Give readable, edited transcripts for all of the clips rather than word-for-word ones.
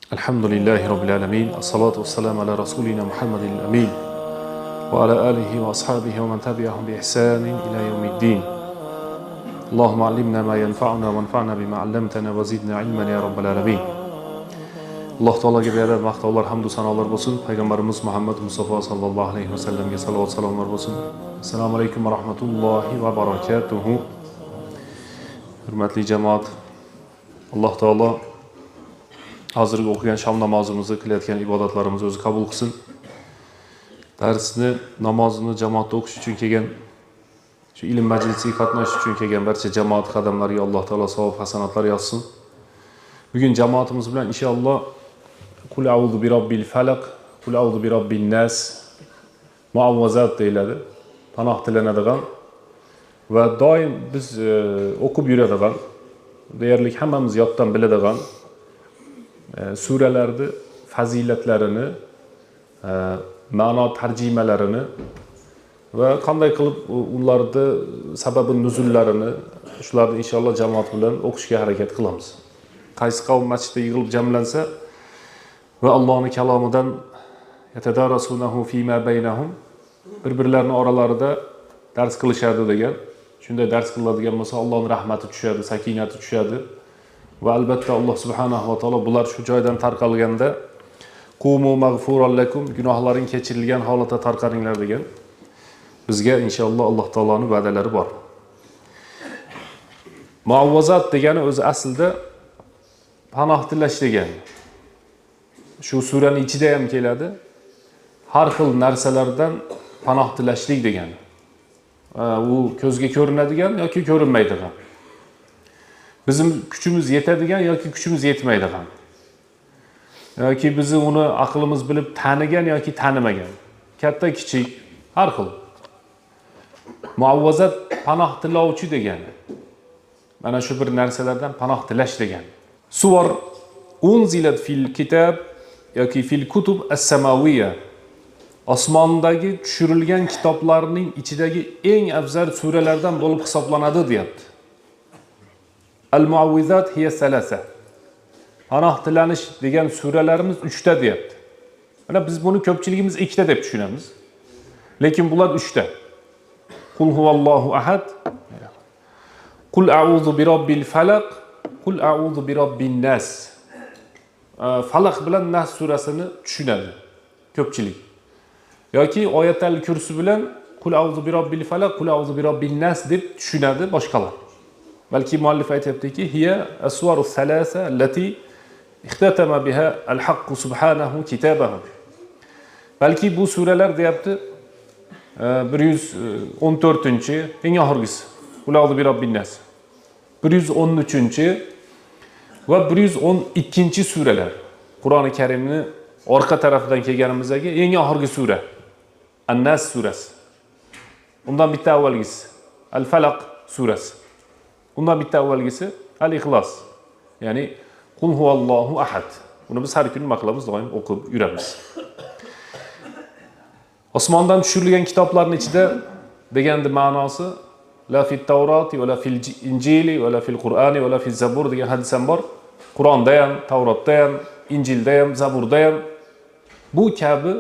Alhamdulillahi Rabbil alamin. As-salatu was-salamu ala rasulina Muhammadil amin. Wa ala alihi wa ashabihi wa man tabi'ahum bi ihsanin ila yawmiddin. Allahumma allimna ma yanfa'una wa anfa'na bima 'allamtana wa zidna ilman ya rabbal alamin. Alloh taologa beadad maqtovlar, hamd va sanolar bo'lsin. Payg'ambarimiz Muhammad Mustafa sallallohu alayhi va sallamga salovat salomlar bo'lsin. Assalomu alaykum va rahmatullohi va barakatuh. Hurmatli jamoat, Alloh taolo hozirgi o'qigan shom namozimizni, qilayotgan ibodatlarimizni o'zi qabul qilsin. Darsni, namozni jamoatda o'qish uchun kelgan, shu ilm majlisiga qatnashish uchun kelgan barcha jamoat qadamlariga Alloh taolo savob hasanatlar yozsin. Bugun jamoatimiz bilan inshaalloh Qul a'udhu bi robbil falaq, qul a'udhu bi robbin nas muavvazat deyiladi. Panoh tilanadigan va doim biz o'qib yuradigan, deyarli hammamiz yoddan biladigan suralarni fazilatlarini, ma'no tarjimalarini va qanday qilib ularni sababi nuzullarini, shularni inshaalloh jamoat bilan o'qishga harakat qilamiz. Qaysi qavm masjidda yig'ilib jamlansa va Allohning kalomidan yatadarasunahu fima baynahum, bir-birlarining oralarida dars qilishadi degan. Shunday dars qiladigan bo'lsa Allohning rahmati tushadi, sakinati tushadi. Va albatta Alloh subhanahu va taolo bular shu joydan tarqalganda qumu mag'furan lakum, gunohlaring kechirilgan holatda tarqalinglar degan. Bizga inshaalloh Alloh taoloning va'dalari bor. Muavvazat degani o'zi aslida panoh tilash degani. Shu suraning ichida ham keladi. Har xil narsalardan panoh tilashlik degani. U ko'zga ko'rinadigan yoki ko'rinmaydigan. Bizim kuchimiz yetadigan yoki kuchimiz yetmaydigan. Yoki bizni uni aqlimiz bilib tanigan yoki tanimagan. Katta kichik har xil. Muavvazat panoh tilovchi degani. Mana shu bir narsalardan panoh tilash degani. Suvar unzilat fil kitab yoki fil kutub as-samawiyya. Osmondagi tushirilgan kitoblarning ichidagi eng afzal suralardan bo'lib hisoblanadi deyapti. Al-muavvizat hiya salasa. Panoh tilanish degan suralarimiz 3 ta deyapti. Mana biz buni ko'pchiligimiz 2 ta deb tushunamiz. Lekin bular 3 ta. Qul huvallohu ahad. Qul a'udhu bi robbil falaq, qul a'udhu bi robbin nas. Falaq bilan Nas surasini tushunadi ko'pchilik. Yoki oyatal kursi bilan qul a'udhu bi robbil falaq, qul a'udhu bi robbin nas deb tushunadi boshqalar. Balki muallif aytayaptiki, hiya aswaru thalatha allati ixtatama biha al-haqq subhanahu kitabahu. Balki bu suralar deyapti 114-chi, eng oxirgisi. Qul a'udhu bi robbin nas. 113-chi va 112-chi suralar. Qur'oni Karimni orqa tarafidan kelganimizdagi eng oxirgi sura. An-Nas surasi. Undan bitta avvalgisi Al-Falaq surasi. Undan bitta avvalgisi Al-Ixlos. Ya'ni Qul huvallohu ahad. Uni biz har kun nima qilamiz? Doim o'qib yuramiz. Osmondan tushirilgan kitoblarning ichida deganning ma'nosi la fit Tavroti va la fil Injili va la fil Qur'ani va la fil Zabur degan hadis ham bor. Qur'onda ham, Tavrotda ham, Injilda ham, Zaburda ham bu kabi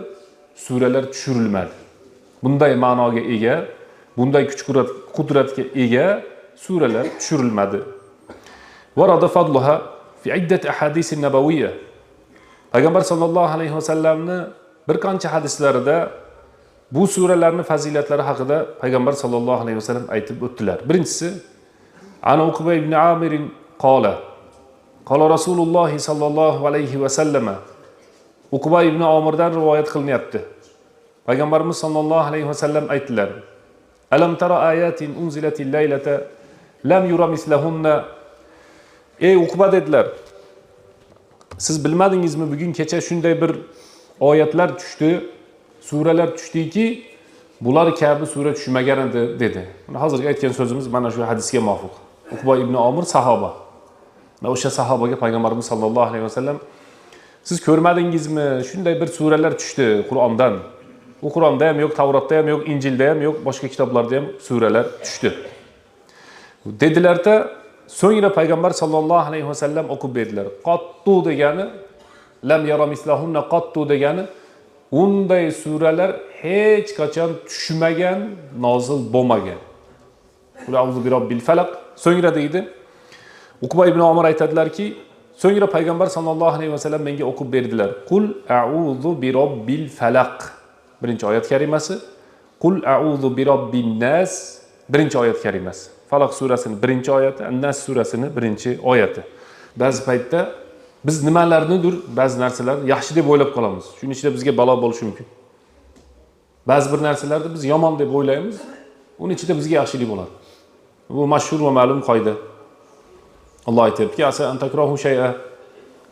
suralar tushirilmadi. Bunday ma'noga ega, bunday kuch-qudratga ega suralar tushirilmadi. Varada fadluha fi iddat ahadis an-nabawiyya. Payg'ambar sallallohu alayhi va sallamni bir qancha hadislarida bu suralarning fazilatlari haqida Payg'ambar sallallohu alayhi va sallam aytib o'tdilar. Birinchisi Ana Uqba ibn Amir qala qala Rasululloh sallallohu alayhi va sallama. Uqba ibn Amirdan rivoyat qilinyapti. Payg'ambarimiz sallallohu alayhi va sallam aytdilar: Alam tara ayatin unzilatil laylata lam yura mislahunna. Ey Uqba dedilar. Siz bilmadingizmi, bugun kecha shunday bir oyatlar tushdi, suralar tushdiki, bular kabi sura tushmagan edi dedi. Hozirgi aytgan so'zimiz mana shu hadisga muvofiq. Uqba ibn Amir sahoba. O'sha sahobaga Payg'ambarimiz sallallohu alayhi va sallam siz ko'rmadingizmi, shunday bir suralar tushdi Qur'ondan. U Qur'onda ham yo'q, Tavrotda ham yo'q, Injilda ham yo'q, boshqa kitoblarda ham suralar tushdi. Dedilar-da, so'ngra Payg'ambar sallallohu alayhi va sallam o'qib berdilar. Qottu degani lam yara mislahunna qattu degani unday suralar hech qachon tushmagan, nozil bo'lmagan. Qul a'udhu bi robbil falaq. So'ngra deydi, Uqba ibn Umar aytadilarki, so'ngra payg'ambar sallallohu alayhi vasallam menga o'qib berdilar. Qul a'udhu bi robbil falaq. Birinchi oyat karimasi. Qul a'udhu bi robbin nas. Birinchi oyat karimasi. Falaq surasining birinchi oyati, An-Nas surasining birinchi oyati. Ba'zi paytda biz nimalarnidir, ba'zi narsalarni yaxshi deb o'ylab qolamiz. Shuning ichida bizga balo bo'lishi mumkin. Ba'zi bir narsalarni biz yomon deb o'ylaymiz, uning ichida bizga yaxshilik bo'ladi. Bu mashhur va ma'lum qoida. Alloh aytibki, asa an takrahu shay'a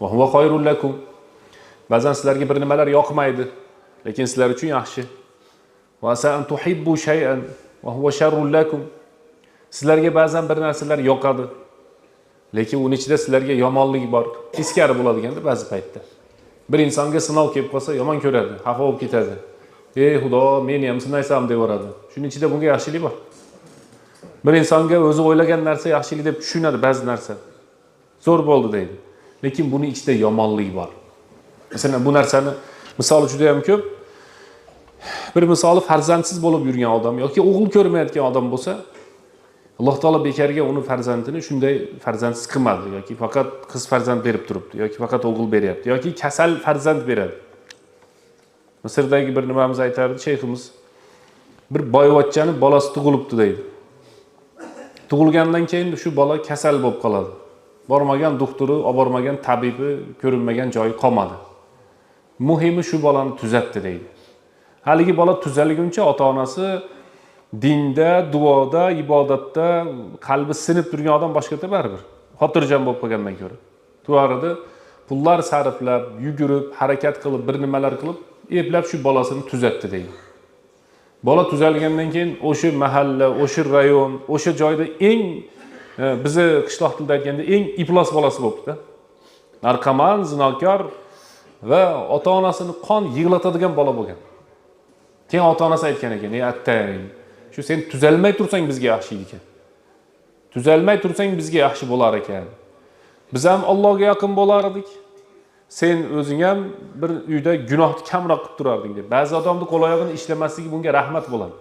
va huwa khayrun lakum. Ba'zan sizlarga bir nimalar yoqmaydi, lekin sizlar uchun yaxshi. Va asa an tuhibbu shay'an va huwa sharrun lakum. Sizlarga ba'zan bir narsalar yoqadi, lekin uning ichida sizlarga yomonlik bor, teskari bo'ladiganda ba'zi paytda. Bir insonga sinov kelib qolsa, yomon ko'radi, xafa bo'lib ketadi. Ey Xudo, meni ham sinaysam deb yoradi. Shuning ichida bunga yaxshilik bor. Bir insonga o'zi o'ylagan narsa yaxshilik deb tushunadi ba'zi narsa. Zo'r bo'ldi deydi. Lekin buning ichida yomonlik bor. Masalan, bu narsani misoli juda ham ko'p. Bir misoli farzandsiz bo'lib yurgan odam yoki o'g'il ko'rmayotgan odam bo'lsa, Alloh taolo bekarga uni farzandini shunday farzandsiz qilmadi yoki faqat qiz farzand berib turibdi yoki faqat o'g'il beryapti yoki kasal farzand beradi. Misrdagi bir nimamiz aytardi shayximiz. Bir boyvachchani bolasi tug'ilibdi deydi. Tug'ilgandan keyin shu bola kasal bo'lib qoladi. Bormagan doktori, olib bormagan tabibi, ko'rinmagan joyi qolmadi. Muhimi shu bolani tuzatdi deydi. Haligi bola tuzalguncha ota-onasi dinda, duoda, ibodatda qalbi sinib turgan odam boshqacha baribir. Xotirjam bo'lib qolgandan ko'ra. Tuarida pullar sarflab, yugurib, harakat qilib, bir nimalar qilib, eplab shu bolasini tuzatdi deydi. Bola tuzalgandan keyin o'sha mahalla, o'sha rayon, o'sha joyda eng bizi qishloq tilida aytganda eng iflos bolasi bo'libdi-da. Narkoman, zinokor va ota-onasini qon yig'latadigan bola bo'lgan. Keyin ota-onasi aytgan ekan, "Ey attang, shu sen tuzalmay tursang bizga yaxshi ekan. Tuzalmay tursang bizga yaxshi bo'lar ekan. Biz ham Allohga yaqin bo'lardik. Sen o'zing ham bir uyda gunohni kamroq qilib turarding" deb. Ba'zi odamning qo'l oyog'ini ishlamasligi bunga rahmat bo'ladi.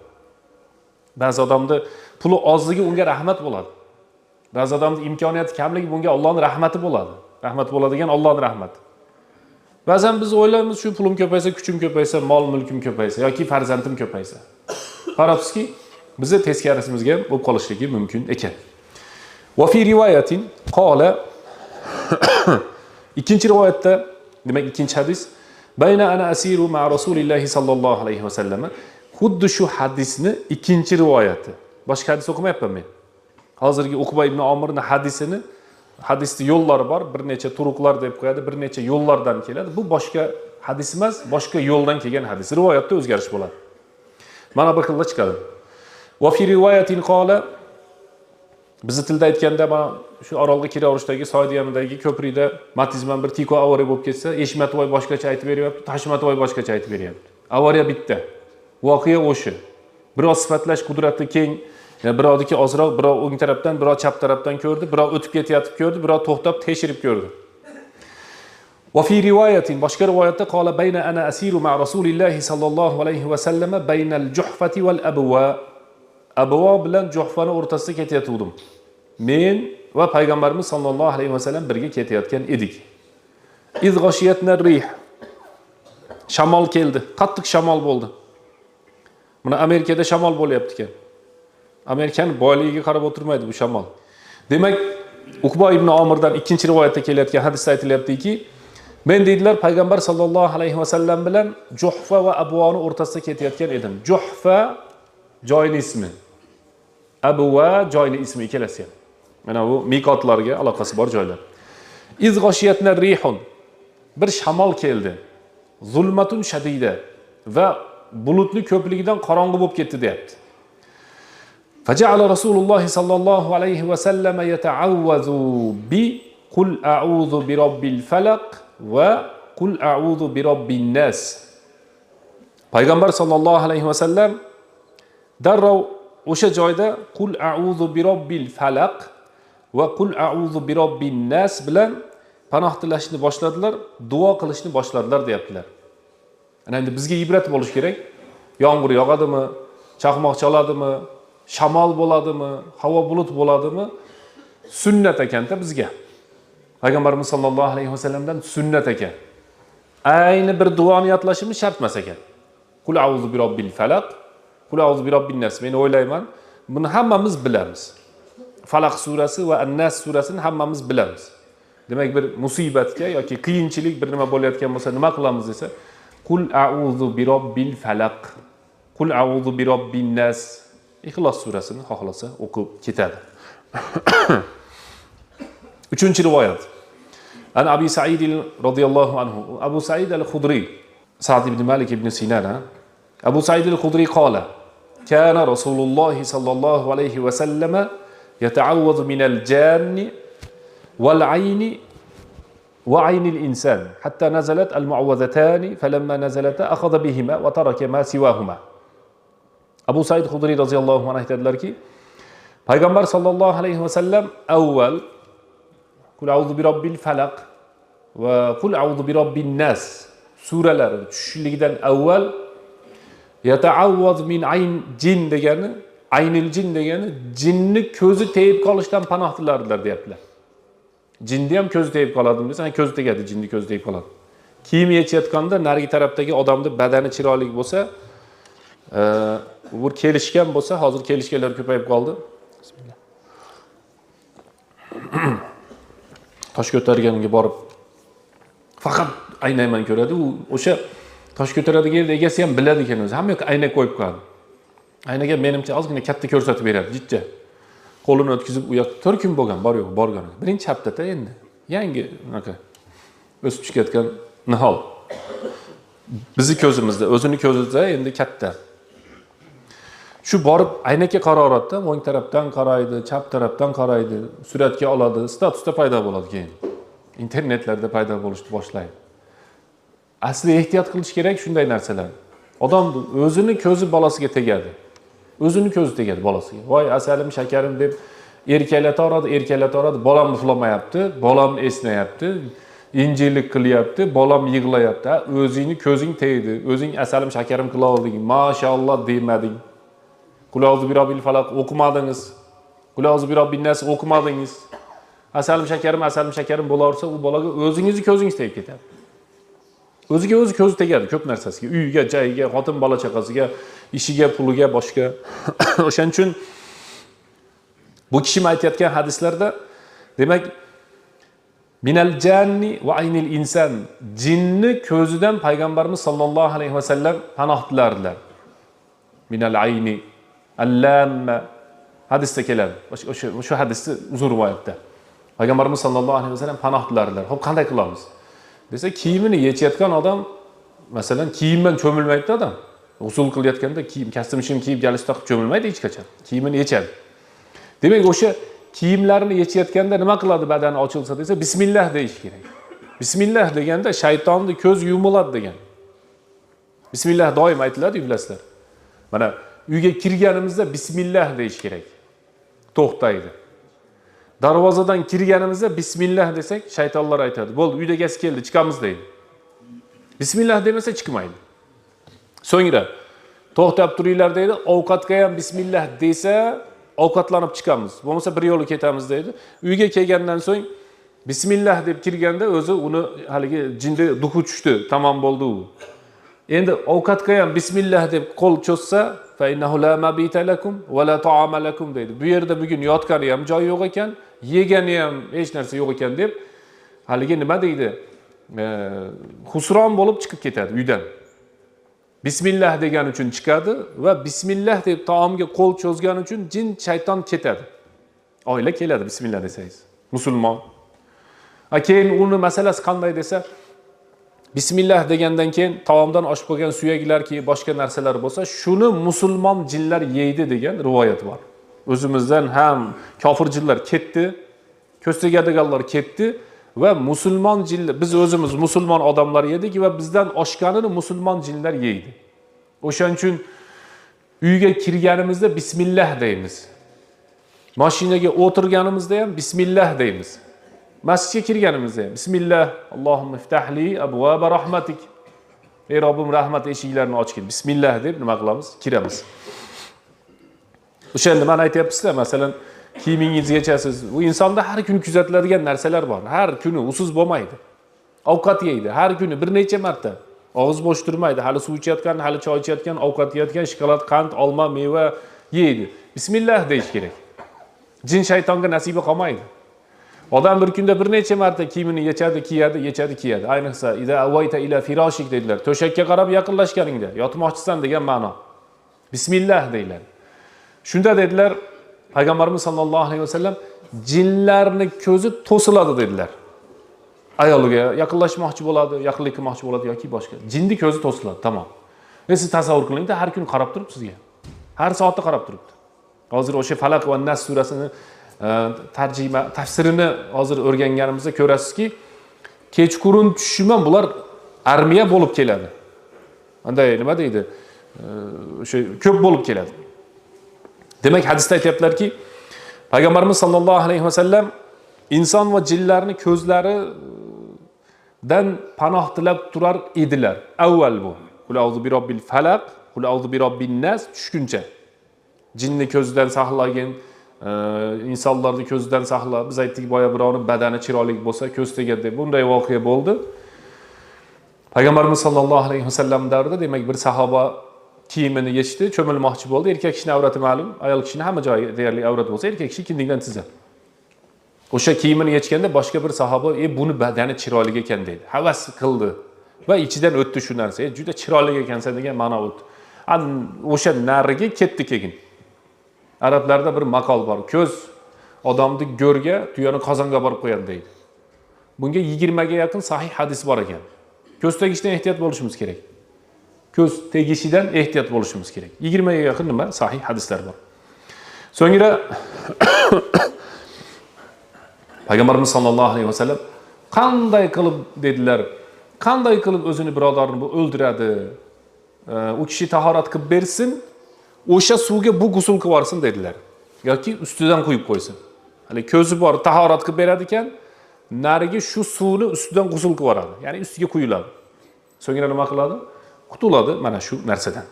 Ba'zi odamning puli ozligi unga rahmat bo'ladi. Ba'zi odamning imkoniyati kamligi bunga Allohning rahmati bo'ladi. Rahmat bo'ladigan Allohning rahmati. Ba'zan biz o'ylaymiz, shu pulim ko'paysa, kuchim ko'paysa, mol-mulkim ko'paysa yoki farzandim ko'paysa. Qarabsizki, bizni teskarisimizga bo'lib qolishligi mumkin ekan. Va fi rivoyatin qala ikkinchi rivoyatda, demak ikkinchi hadis, bayna ana asiru ma Rasulillahi sallallohu alayhi va sallam. Xuddi shu hadisni ikkinchi rivoyati. Boshqa hadis o'qimayapman men. Hozirgi Uqba ibn Umarning hadisini, hadisda yo'llari bor, bir necha turuqlar deb qo'yadi, bir necha yo'llardan keladi. Bu boshqa hadis emas, boshqa yo'ldan kelgan hadis. Rivoyatda o'zgarish bo'ladi. Mana bir xilda chiqadi. Va fi rivoyatin qala, bizni tilda aytganda mana shu Orolga kiraverishdagi Soyid yonidagi ko'prikda Matizman bir tiko avariya bo'lib ketsa, Eshmatovoy boshqacha aytib beryapti, Tashmatovoy boshqacha aytib beryapti. Avariya bitta. Voqea o'sha. Biroz sifatlash qudrati keng, birovniki ozroq, birov o'ng tarafdan, birov chap tarafdan ko'rdi, birov o'tib ketayotib ko'rdi, birov to'xtab tekshirib ko'rdi. Va fi rivoyatin, boshqa rivoyatda qala bayna ana asiru ma Rasulillahi sallallohu alayhi va sallam baynal juhfati wal abwa. Abwa bilan Juhfani o'rtasida ketayotgandim. Men va payg'ambarimiz sallallohu alayhi va sallam birga ketayotgan edik. Iz g'ashiyatna rih. Shamol keldi, qattiq shamol bo'ldi. Buni Amerikada shamol bo'lyapti ekan. Amerikan boyligiga qarab o'tirmaydi bu shamol. Demak, Uqba ibn Umardan ikkinchi rivoyatda kelayotgan hadisda aytilyaptiki, men deydilar payg'ambar sallallohu alayhi va sallam bilan Juhfa va Abvoni o'rtasida ketayotgan edim. Juhfa joyning ismi. Abwa joyning ismi ikkalasi ham. Mana bu miqotlarga aloqasi bor joylar. Iz g'ashiyatna rihun. Bir shamol keldi. Zulmatun shadida va bulutli ko'pligidan qorong'u bo'lib ketdi deyapti. Faja'ala Rasululloh sallallohu alayhi va sallam yata'awwazu bi qul a'udhu bi robbil falaq va qul a'udhu bi robbin nas. Payg'ambar sallallohu alayhi va sallam darrov o'sha joyda qul a'udhu bi robbil falaq va qul a'udhu bi robbin nas bilan panoh tilashni boshladilar, duo qilishni boshladilar deyaptilar. Ana endi bizga ibrat bo'lish kerak. Yomg'ir yog'adimi, chaqmoq chaladimi, shamol bo'ladimi, havo bulut bo'ladimi? Sunnat ekanda bizga. Payg'ambarimiz sollallohu alayhi vasallamdan sunnat ekan. Ayni bir duoni yatlashimiz shart emas ekan. Qul a'udhu bi robbil falaq, qul a'udhu bi robbin nas. Men o'ylayman, buni hammamiz bilamiz. Falaq surasi va An-Nas surasini hammamiz bilamiz. Demak, bir musibatga yoki qiyinchilik bir nima bo'layotgan bo'lsa, nima qilamiz desa, qul a'udhu bi robbil falaq, qul a'udhu bi robbin nas. Ixlos surasini xohlasa o'qib ketadi. Uchinchi rivoyat. An Abi Sa'id radhiyallohu anhu. Abu Sa'id al-Khudri, Sa'd ibn Malik ibn Sinan. Abu Sa'id al-Khudri qala: "Kana Rasululloh sallallohu alayhi va sallam yata'awwadhu min al-janni wal-'ayn wa 'ayn al-insan hatta nazalat al-mu'awwadhatan falamma nazalata akhadha bihima wa taraka ma siwahuma." Abu Sa'id al-Khudri radhiyallohu anhu aytadilarki, Payg'ambar sallallohu alayhi va sallam avval Qul a'udhu bi robbil falaq va Qul a'udhu bi robbin nas suralari tushishligidan avval yata'awwaz min ayn jin degani, aynil jin degani jinni ko'zi tegib qolishdan panoh tilardilar deyaptilar. Jinni ham ko'zi tegib qoladimi desa, ko'zi tegadi, jinni ko'zi tegib qoladi. Kiyim yechayotganda narigi tarafdagi odamning badani chiroyli bo'lsa, bu kelishgan bo'lsa, hozir kelishganlar ko'payib qoldi. Bismillah. Tosh ko'targaniga borib faqat aynayman ko'radi. U o'sha tosh ko'taradigan yerda egasi ham biladi ekan o'zi. Hamma yoq ayna qo'yib qo'yadi. Aynaga menimcha ozgina katta ko'rsatib beradi, jitcha. Qo'lini o'tkazib u yoqqa 4 kun bo'lgan, borgan. Birinchi haftada endi yangi unaqa o'sib chiqayotgan nihol. Bizi ko'zimizda, o'zini ko'zida endi katta. Shu borib aynaga qaroratda o'ng tarafdan qaraydi, chap tarafdan qaraydi, suratga oladi, statusda paydo bo'ladi keyin. Internetlarda paydo bo'lishni boshlaydi. Asli ehtiyot qilish kerak shunday narsalar. Odam o'zini ko'zi bolasiga tegadi. O'zini ko'zi tegadi bolasiga. Voy asalim, shakarim deb erkalatoradi, bolam uxlamayapti, bolam esnayapti, injillik qilyapti, bolam yig'layapti. O'zingni ko'zing tegdi, o'zing asalim, shakarim qila olding, mashallah demading. Qul a'udhu bi robbil falaq o'qimadingiz. Qul a'udhu bi robbin nas o'qimadingiz. Asalim shakarim bo'larsa, u bolaga o'zingizni ko'zingiz tegib ketadi. O'ziga o'zi ko'zi tegadi ko'p narsasiga, uyiga, joyiga, xotin bola chaqasiga, ishiga, puliga, boshqa. O'shaning uchun bu kishi aytayotgan hadislarda demak minal janni va aynil insan, jinni ko'zidan payg'ambarimiz sollallohu alayhi va sallam panoh tilardilar. Minal ayni allamma hadisda keladi. O'sha hadisni uzun rivoyatda. Payg'ambarimiz sollallohu alayhi va sallam panoh tilardilar. Xo'p, qanday qilamiz? Desa, kiyimini yechayotgan odam, masalan, kiyimdan cho'milmaydi odam. Usul qilayotganda kiyim, kostyum kiyib galishta qilib cho'milmaydi hech qachon. Kiyimini yechadi. Demak, o'sha kiyimlarini yechayotganda nima qiladi badani ochilsa desa, bismillah deyish kerak. Bismillah deganda shaytonning ko'z yumiladi degan. Bismillah doim aytiladi, bilasizlar. Mana uyga kirganimizda bismillah deyish kerak. To'xtaydi. Darvozadan kirganimizda bismillah desak, shaytonlar aytadi. Bo'ldi, uyda egasi keldi, chiqamiz deydi. Bismillah demasa chiqmaydi. So'ngra to'xtab turinglar deydi. Ovqatga ham bismillah desa, ovqatlanib chiqamiz. Bo'lmasa bir yo'li ketamiz deydi. Uyga kelgandan so'ng bismillah deb kirganda o'zi uni haligi jinda duxu tushdi, tamom bo'ldi u. Endi ovqatga ham bismillah deb qo'l cho'zsa, fa innahu la mabita lakum va la ta'ama lakum deydi. Bu yerda bugun yotgani ham joy yo'q ekan, yegani ham hech narsa yo'q ekan deb haligi nima deydi? Husron bo'lib chiqib ketadi uydan. Bismillah degan uchun chiqadi va bismillah deb taomga qo'l cho'zgan uchun jin, shayton ketadi. Oila keladi bismillah desangiz. Musulmon. Keyin uni masalasi qanday desa, bismillah degandan keyin taomdan oshib qolgan suyaklarki, boshqa narsalar bo'lsa, shuni musulmon jinlar yeydi degan rivoyat bor. O'zimizdan ham kofir jinlar ketdi, ko'z tegadiganlar ketdi va musulmon jinlar, biz o'zimiz musulmon odamlar yedik va bizdan oshganini musulmon jinlar yeydi. O'shaning uchun uyga kirganimizda bismillah deymiz. Mashinaga o'tirganimizda ham bismillah deymiz. masjidga kirganimizda bismillah, Allohumma iftahli abwaba rahmatik. Ey Robbim rahmat eshiklarini ochgin. Bismillah deb nima qilamiz? Kiramiz. O'sha endi men aytayapman-da, masalan, kiyimingizni yechasiz. Bu insonda har kuni kuzatiladigan narsalar bor. Har kuni usiz bo'lmaydi. Ovqat yeydi, har kuni bir necha marta. Og'iz bo'sh turmaydi. Hali suv ichayotgan, hali choy ichayotgan, ovqat yeyotgan, shokolad, qand, olma, meva yeydi. Bismillah deyish kerak. Jin shaytonga nasiba qolmaydi. Odam bir kunda bir necha marta kiyimini yechadi, kiyadi. Ayniqsa ida awayta ila firashik dedilar. To'shakka qarab yaqinlashganingda, yotmoqchisan degan ma'no. Bismillah deydilar. Shunda dedilar, Payg'ambarimiz sollallohu alayhi vasallam jinlarning ko'zi to'siladi dedilar. Ayoliga yaqinlashmoqchi bo'ladi, yaqinlik qilmoqchi bo'ladi yoki boshqa. Jinning ko'zi to'siladi, tamom. Siz tasavvur qiling-da, har kun qarab turibdi sizga. Har soatda qarab turibdi. Hozir o'sha Falaq va Nas surasini tafsirini hozir o'rganganimizda ko'rasizki, kechqurun tushishman bular armiya bo'lib keladi. Qanday nima deydi? O'sha ko'p bo'lib keladi. Demak, hadisda aytibdilarki, Payg'ambarimiz sollallohu alayhi vasallam inson va jinlarni ko'zlaridan panoh tilab turar edilar. Avval bu. Qul a'udhu bi robbil falaq, qul a'udhu bi robbin nas tushguncha. Jinni ko'zidan saqlagin, insonlarni ko'zidan saqla. Biz aytdik boya birovning badani chiroyli bo'lsa, ko'z tegadi. Bunday voqea bo'ldi. Payg'ambarimiz sollallohu alayhi vasallam davrida demak bir sahoba kiyimini yechdi, cho'milmoqchi bo'ldi. Erkak kishining avrati ma'lum, ayol kishining hamma joyi deyarli avrat bo'lsa, erkak kishi kindikdan tizadi. O'sha kiyimini yechganda boshqa bir sahoba, buni badani chiroyli ekan dedi. Havas qildi va ichidan o'tdi shu narsa. Juda chiroyli ekansan degan ma'no o'tdi. O'sha nariga ketdi keyin. Arablarda bir maqol bor. Ko'z odamni go'rga, tuyani qozonga borib qo'yadi deydi. Bunga 20 ga yaqin sahih hadis bor ekan. Ko'z tegishdan ehtiyot bo'lishimiz kerak. Ko'z tegishidan ehtiyot bo'lishimiz kerak. 20 ga yaqin nima sahih hadislar bor. So'ngra Payg'ambarimiz sollallohu alayhi vasallam qanday qilib dedilar, qanday qilib o'zini birodarini bu o'ldiradi, u kishi tahorat qilib bersin, o'sha suvga bu g'usl qilib yuborsin dedilar. Yoki ustidan quyib qo'ysin. Hali ko'zi bor, tahorat qilib beradi ekan, nariga shu suvni ustidan g'usl qilib yuboradi. Ya'ni ustiga quyiladi. So'ngra nima qiladi? Qutuladi mana shu narsadan.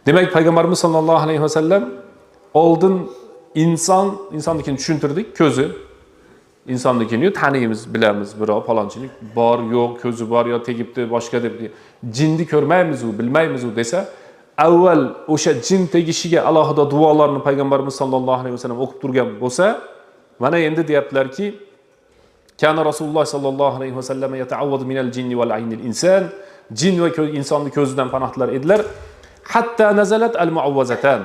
Demak, Payg'ambarimiz sollallohu alayhi vasallam oldin insonnikini tushuntirdik, ko'zi insonnikini taniymiz, bilamiz, birov palonchilik bor, yo'q, ko'zi bor yo tegibdi, boshqa deb jinni ko'rmaymiz u, bilmaymiz u desa, avval o'sha jin tegishiga alohida duolarni Payg'ambarimiz sollallohu alayhi vasallam o'qib turgan bo'lsa, mana endi deyaptilarki, kana Rasululloh sollallohu alayhi vasallam yata'awwadu minal jinni wal aynil inson, jin va insonni ko'zidan panoh tilar edilar. Hatta nazalat al-mu'awwazatan.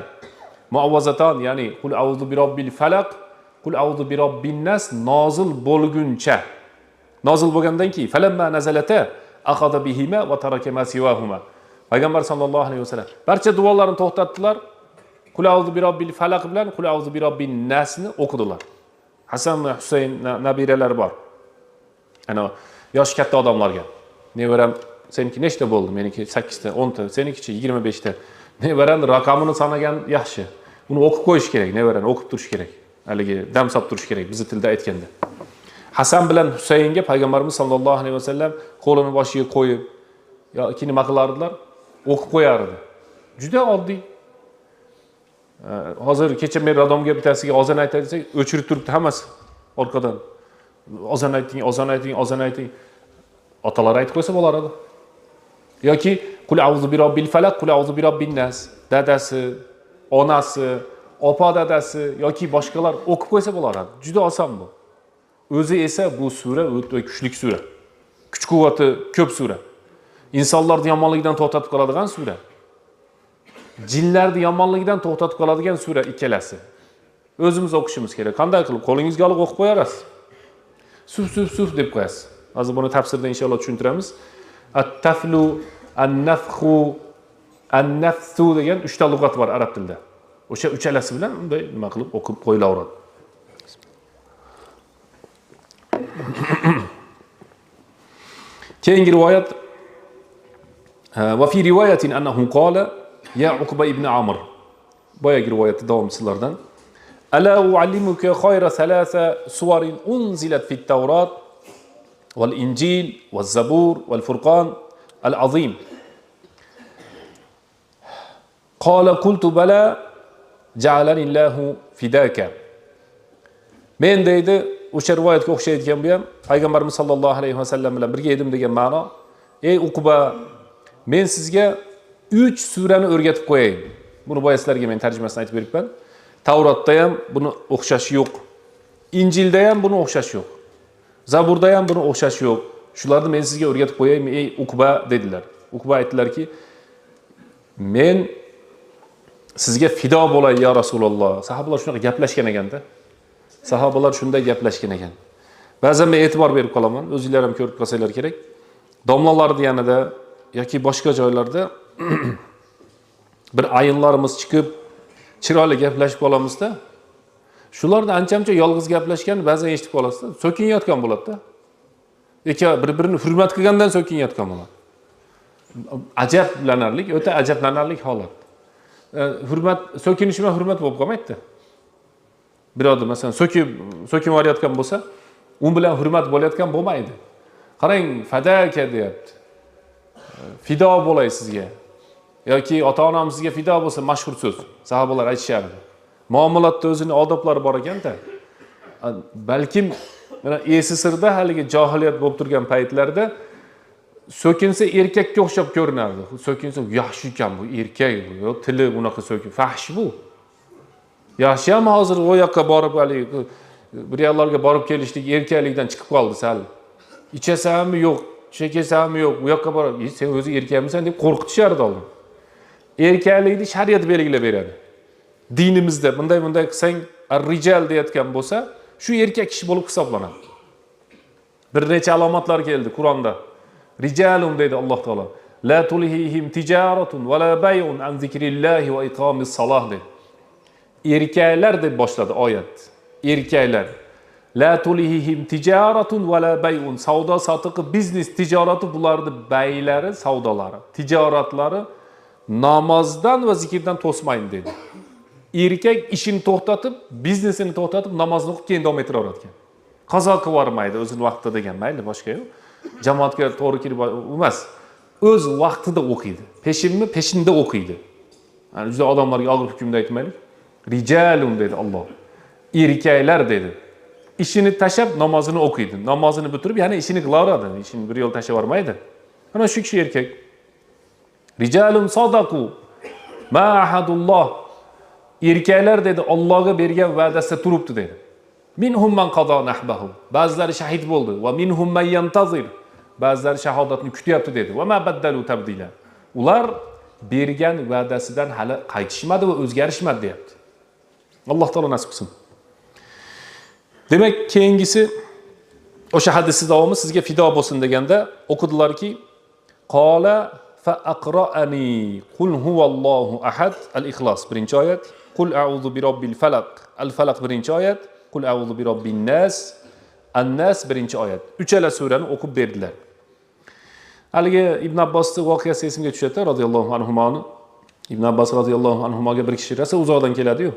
Mu'awwazatan, ya'ni qul a'udhu bi robbil falaq, qul a'udhu bi robbin nas nozil bo'lguncha. Nozil bo'lgandan keyin falamma nazalata akhadha bihima va taraka ma siwahuma. Payg'ambar sollallohu alayhi vasallam barcha duolarni to'xtatdilar. Qul a'udhu bi robbil falaq bilan qul a'udhu bi robbin nasni o'qidilar. Hasan va Husayn nabiralari bor. Ana yosh katta odamlarga. Nevaram seniki nechta bo'ldi? Meniki 8 ta, 10 ta, senikichi 25 ta. Nevarani raqamini sanagan yaxshi. Uni o'qib qo'yish kerak, nevarani o'qib turish kerak. Haligi dam solib turish kerak, biz tilda aytganda. Hasan bilan Husaynga Payg'ambarimiz sollallohu alayhi vasallam qo'lini boshiga qo'yib yoki nima qilardilar? O'qib qo'yardi. Juda oddiy. Hozir kecha men radomga bitasiga ozon aytay desak, o'chirib turibdi hammasi orqadan. Ozon ayting. Otalar aytib qo'ysa bo'lar edi. Yoki qul a'udhu bi robbil falaq, qul a'udhu bi robbin nas. Dadasi, onasi, opa dadasi yoki boshqalar o'qib qo'ysa bo'lar edi. Juda oson bu. O'zi esa bu sura o'ta kuchli sura. Kuch-quvvati ko'p sura. İnsanlarni yomonligidan to'xtatib qoladigan sura. Jinlarni yomonligidan to'xtatib qoladigan sura ikkalasi. O'zimiz o'qishimiz kerak. Qanday qilib qo'lingizga olib o'qib qo'yarsiz? Suf deb qo'yasiz. Hozir buni tafsirda inshaalloh tushuntiramiz. At-taflu, an-nafxu, an-nafsu degan 3 ta lug'at bor arab tilida. O'sha uchalasi bilan bunday nima qilib o'qib qo'yilaveradi. Keyingi rivoyat va fi rivoyatin annahu qala ya Uqba ibn Amr. Boyagi rivoyatda davomchilaridan Ala uallimuka khayra thalatha suwarin unzilat fit Tawrat wal Injil wal Zabur wal Furqan al azim. Qala qultu bala ja'alani Allahu fidaka. Men deydi, o'sha rivoyatga o'xshaydigan bu ham Payg'ambarimiz sollallohu alayhi vasallam bilan birga edim degan ma'no. Ey Uqba, men sizga 3 surani o'rgatib qo'yay. Buni boyaslarga men tarjimasini aytib beribman. Tavratda ham buni o'xshashi yo'q. Injilda ham buni o'xshashi yo'q. Zaburda ham buni o'xshashi yo'q. Shularni men sizga o'rgatib qo'yaymi, ey Uqba dedilar. Uqba aytdilarki, men sizga fido bo'lay ya Rasululloh. Sahobalar shunaqa gaplashgan ekanda. Sahobalar shunday gaplashgan ekan. Ba'zan men e'tibor berib qolaman, o'zingizlar ham ko'rib qolsanglar kerak. Domlalarning yanida yoki boshqa joylarda bir ayinlarimiz chiqib, chiroyli gaplashib qolamizda. Shularda ancha-muncha yolg'iz gaplashgan, ba'zan eshitib qolasizda, so'kinayotgan bo'ladi-da. Bir-birini hurmat qilgandan so'kinayotgan bo'ladi. Ajablanarlik, o'ta ajablanarlik holat. Hurmat, so'kinish bilan hurmat bo'lib qolmaydi. Birodar masalan so'kib yorayotgan bo'lsa, u bilan hurmat bo'layotgan bo'lmaydi. Qarang, fadaka deyapti. Fido bo'lay sizga. Yoki ota-onam sizga fido bo'lsa mashhur so'z. Sahobalar aytishardi. Muomalatda o'zining odoblari bor ekan-da. Balkim mana SSRda haligi johiliyat bo'lib turgan paytlarda so'kinsa erkakka o'xshab ko'rinardi. So'kinsa yaxshi ekan bu, erkak bu, tili unaqa so'kin, fahsh bu. Yaxshi ham hozir o yoqqa borib haligi bir yerlarga borib kelishlik erkaklikdan chiqib qoldi sal. İçesammi yo'q, chekesammi yo'q, u yoqqa borib, sen o'zi erkakmisan deb qo'rqitishardi oldin. Erkaklikni shariat belgilab beradi. Dinimizda bunday qilsang, ar-rijal deyotgan bo'lsa, shu erkak kishi bo'lib hisoblanadi. Bir necha alomatlar keldi Qur'onda. Rijalun deydi Alloh taolo. La tulhihim tijaratun va la bay'un an zikrillahi va iqamis salah deydi. Erkaklar deb boshladi oyat. Erkaklar. La tulhihim tijaratun va la bay'un. Savdo sotiqi, biznes tijorati bularning baylari, savdolari, tijoratlari namozdan va zikrdan to'smaydi dedi. Erkak ishini to'xtatib, biznesini to'xtatib, namozni o'qib keyin davom ettiraveradi ekan. Qazo qilib bormaydi o'zining vaqtida degan, mayli boshqa yo'q. Jamoatga to'g'ri kirib emas. O'z vaqtida o'qiydi. Peshinda o'qiydi. Yani juda odamlarga og'ir hukmda aytmaylik. Rijalun dedi Alloh. Erkaklar dedi. İşini tashab namozini o'qiydi. Namozini bitirib, yana ishini qilaveradi. Ishini bir yo'l tashab bormaydi. Mana shu kishi erkak. Rijalun sadaqu ma ahadulloh. Erkaklar dedi Allohga bergan va'dasida turibdi dedi. Minhum man qada nahbahu. Ba'zilari shahid bo'ldi va minhum man yantazir. Ba'zilari shahodatni kutyapti dedi. Va ma baddalu tabdila. Ular bergan va'dasidan hali qaytishmadi va o'zgarishmadi deyapti. Alloh taolo nasib qilsin. Demak, keyingisi o'sha hadisning davomi sizga fido bo'lsin deganda o'qidilarki, qala fa aqra'ani qul huvallohu ahad al-Ikhlos birinchi oyat, qul a'udhu bi robbil falaq al-Falaq birinchi oyat, qul a'udhu bi robbin nas an-Nas birinchi oyat. Uchala surani o'qib berdilar. Haligi Ibn Abbosning voqeasi esimga tushadi radhiyallohu anhumoni. Ibn Abbos radhiyallohu anhumoga bir kishi rasa uzoqdan keladi-yu.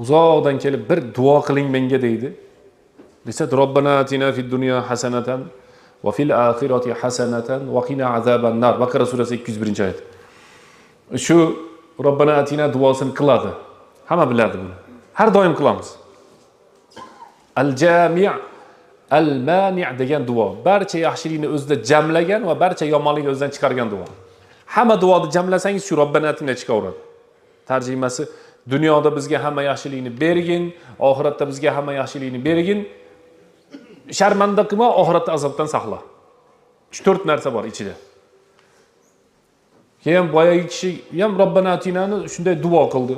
Uzoqdan kelib bir duo qiling menga deydi. Desa, Robbana atina fid dunya hasanatan va fil oxirati hasanatan va qina azaban nar. Baqara surasi 201-oyat. Shu Robbana atina duosini qiladi. Hamma biladi buni. Har doim qilamiz. Al-Jami' al-Mani' degan duo. Barcha yaxshilikni o'zida jamlagan va barcha yomonlikni o'zidan chiqargan duo. Hamma duoni jamlasangiz shu Robbana atina chiqaveradi. Tarjimasi dunyoda bizga hamma yaxshilikni bergin, oxiratda bizga hamma yaxshilikni bergin. Sharmanda qilma, oxiratda azobdan saqla. 3-4 narsa bor ichida. Keyin boyagi kishi ham Robbana atinani shunday duo qildi.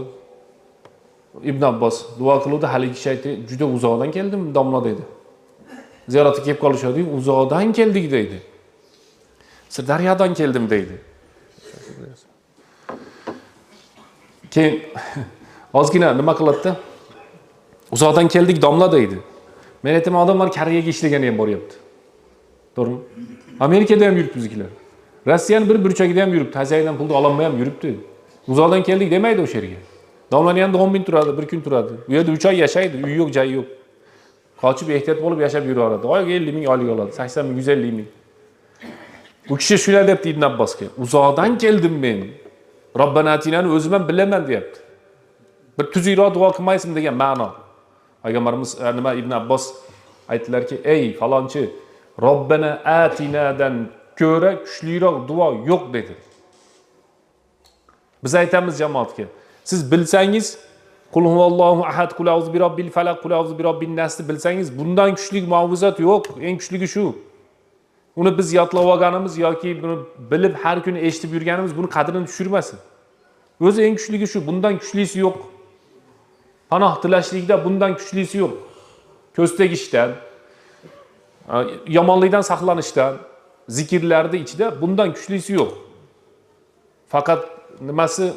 Ibn Abbos duo qildi, haligi kishi aytdi, juda uzoqdan keldim, domla dedi. Ziyoratga kelib qolishadi, uzoqdan keldik deydi. Sirdaryodan keldim deydi. Keyin ozgina nima qiladi-da? Uzoqdan keldik domla deydi. Men aytaman, odamlar Koreyaga ishlagani ham boryapti. To'g'rimi? Amerikada ham yuribdi bizlar. Rossiyaning bir burchagida ham yuribdi. Hazaydan pulni ololmay ham yuribdi. Uzoqdan keldik demaydi o'sha yerga. Damlanayanda 10 bin turadi, bir kun turadi. Bu yerda 3 oy yashaydi, uy yo'q, joyi yo'q. Qochib ehtiyot bo'lib yashab yuraveradi. Oyiga 50 ming oylik oladi, 80 ming, 150 ming. Bu kishi shular debdi Ibn Abbosga. Uzoqdan keldim men. Robbana atinani o'zim ham bilaman deyapti. Bir tuzukroq duo qilmaysizmi degan ma'no. Payg'ambarimiz nima Ibn Abbos aytdilarki, ey falonchi, Robbana atinadan ko'ra kuchliroq duo yo'q dedi. Biz aytamiz jamoatga. Siz bilsangiz, Qul huvallohu ahad, qul a'udhu bi robbil falaq, qul a'udhu bi robbin nas bilsangiz, bundan kuchli mu'jizat yo'q. Eng kuchligi shu. Uni biz yodlab olganimiz yoki buni bilib har kuni eshitib yurganimiz buni qadrini tushirmasin. O'zi eng kuchligi shu. Bundan kuchlisi yo'q. Panoh tilashlikda bundan kuchlisi yo'q. Ko'z tegishdan, yomonlikdan saqlanishdan, zikrlarda ichida bundan kuchlisi yo'q. Faqat nimasi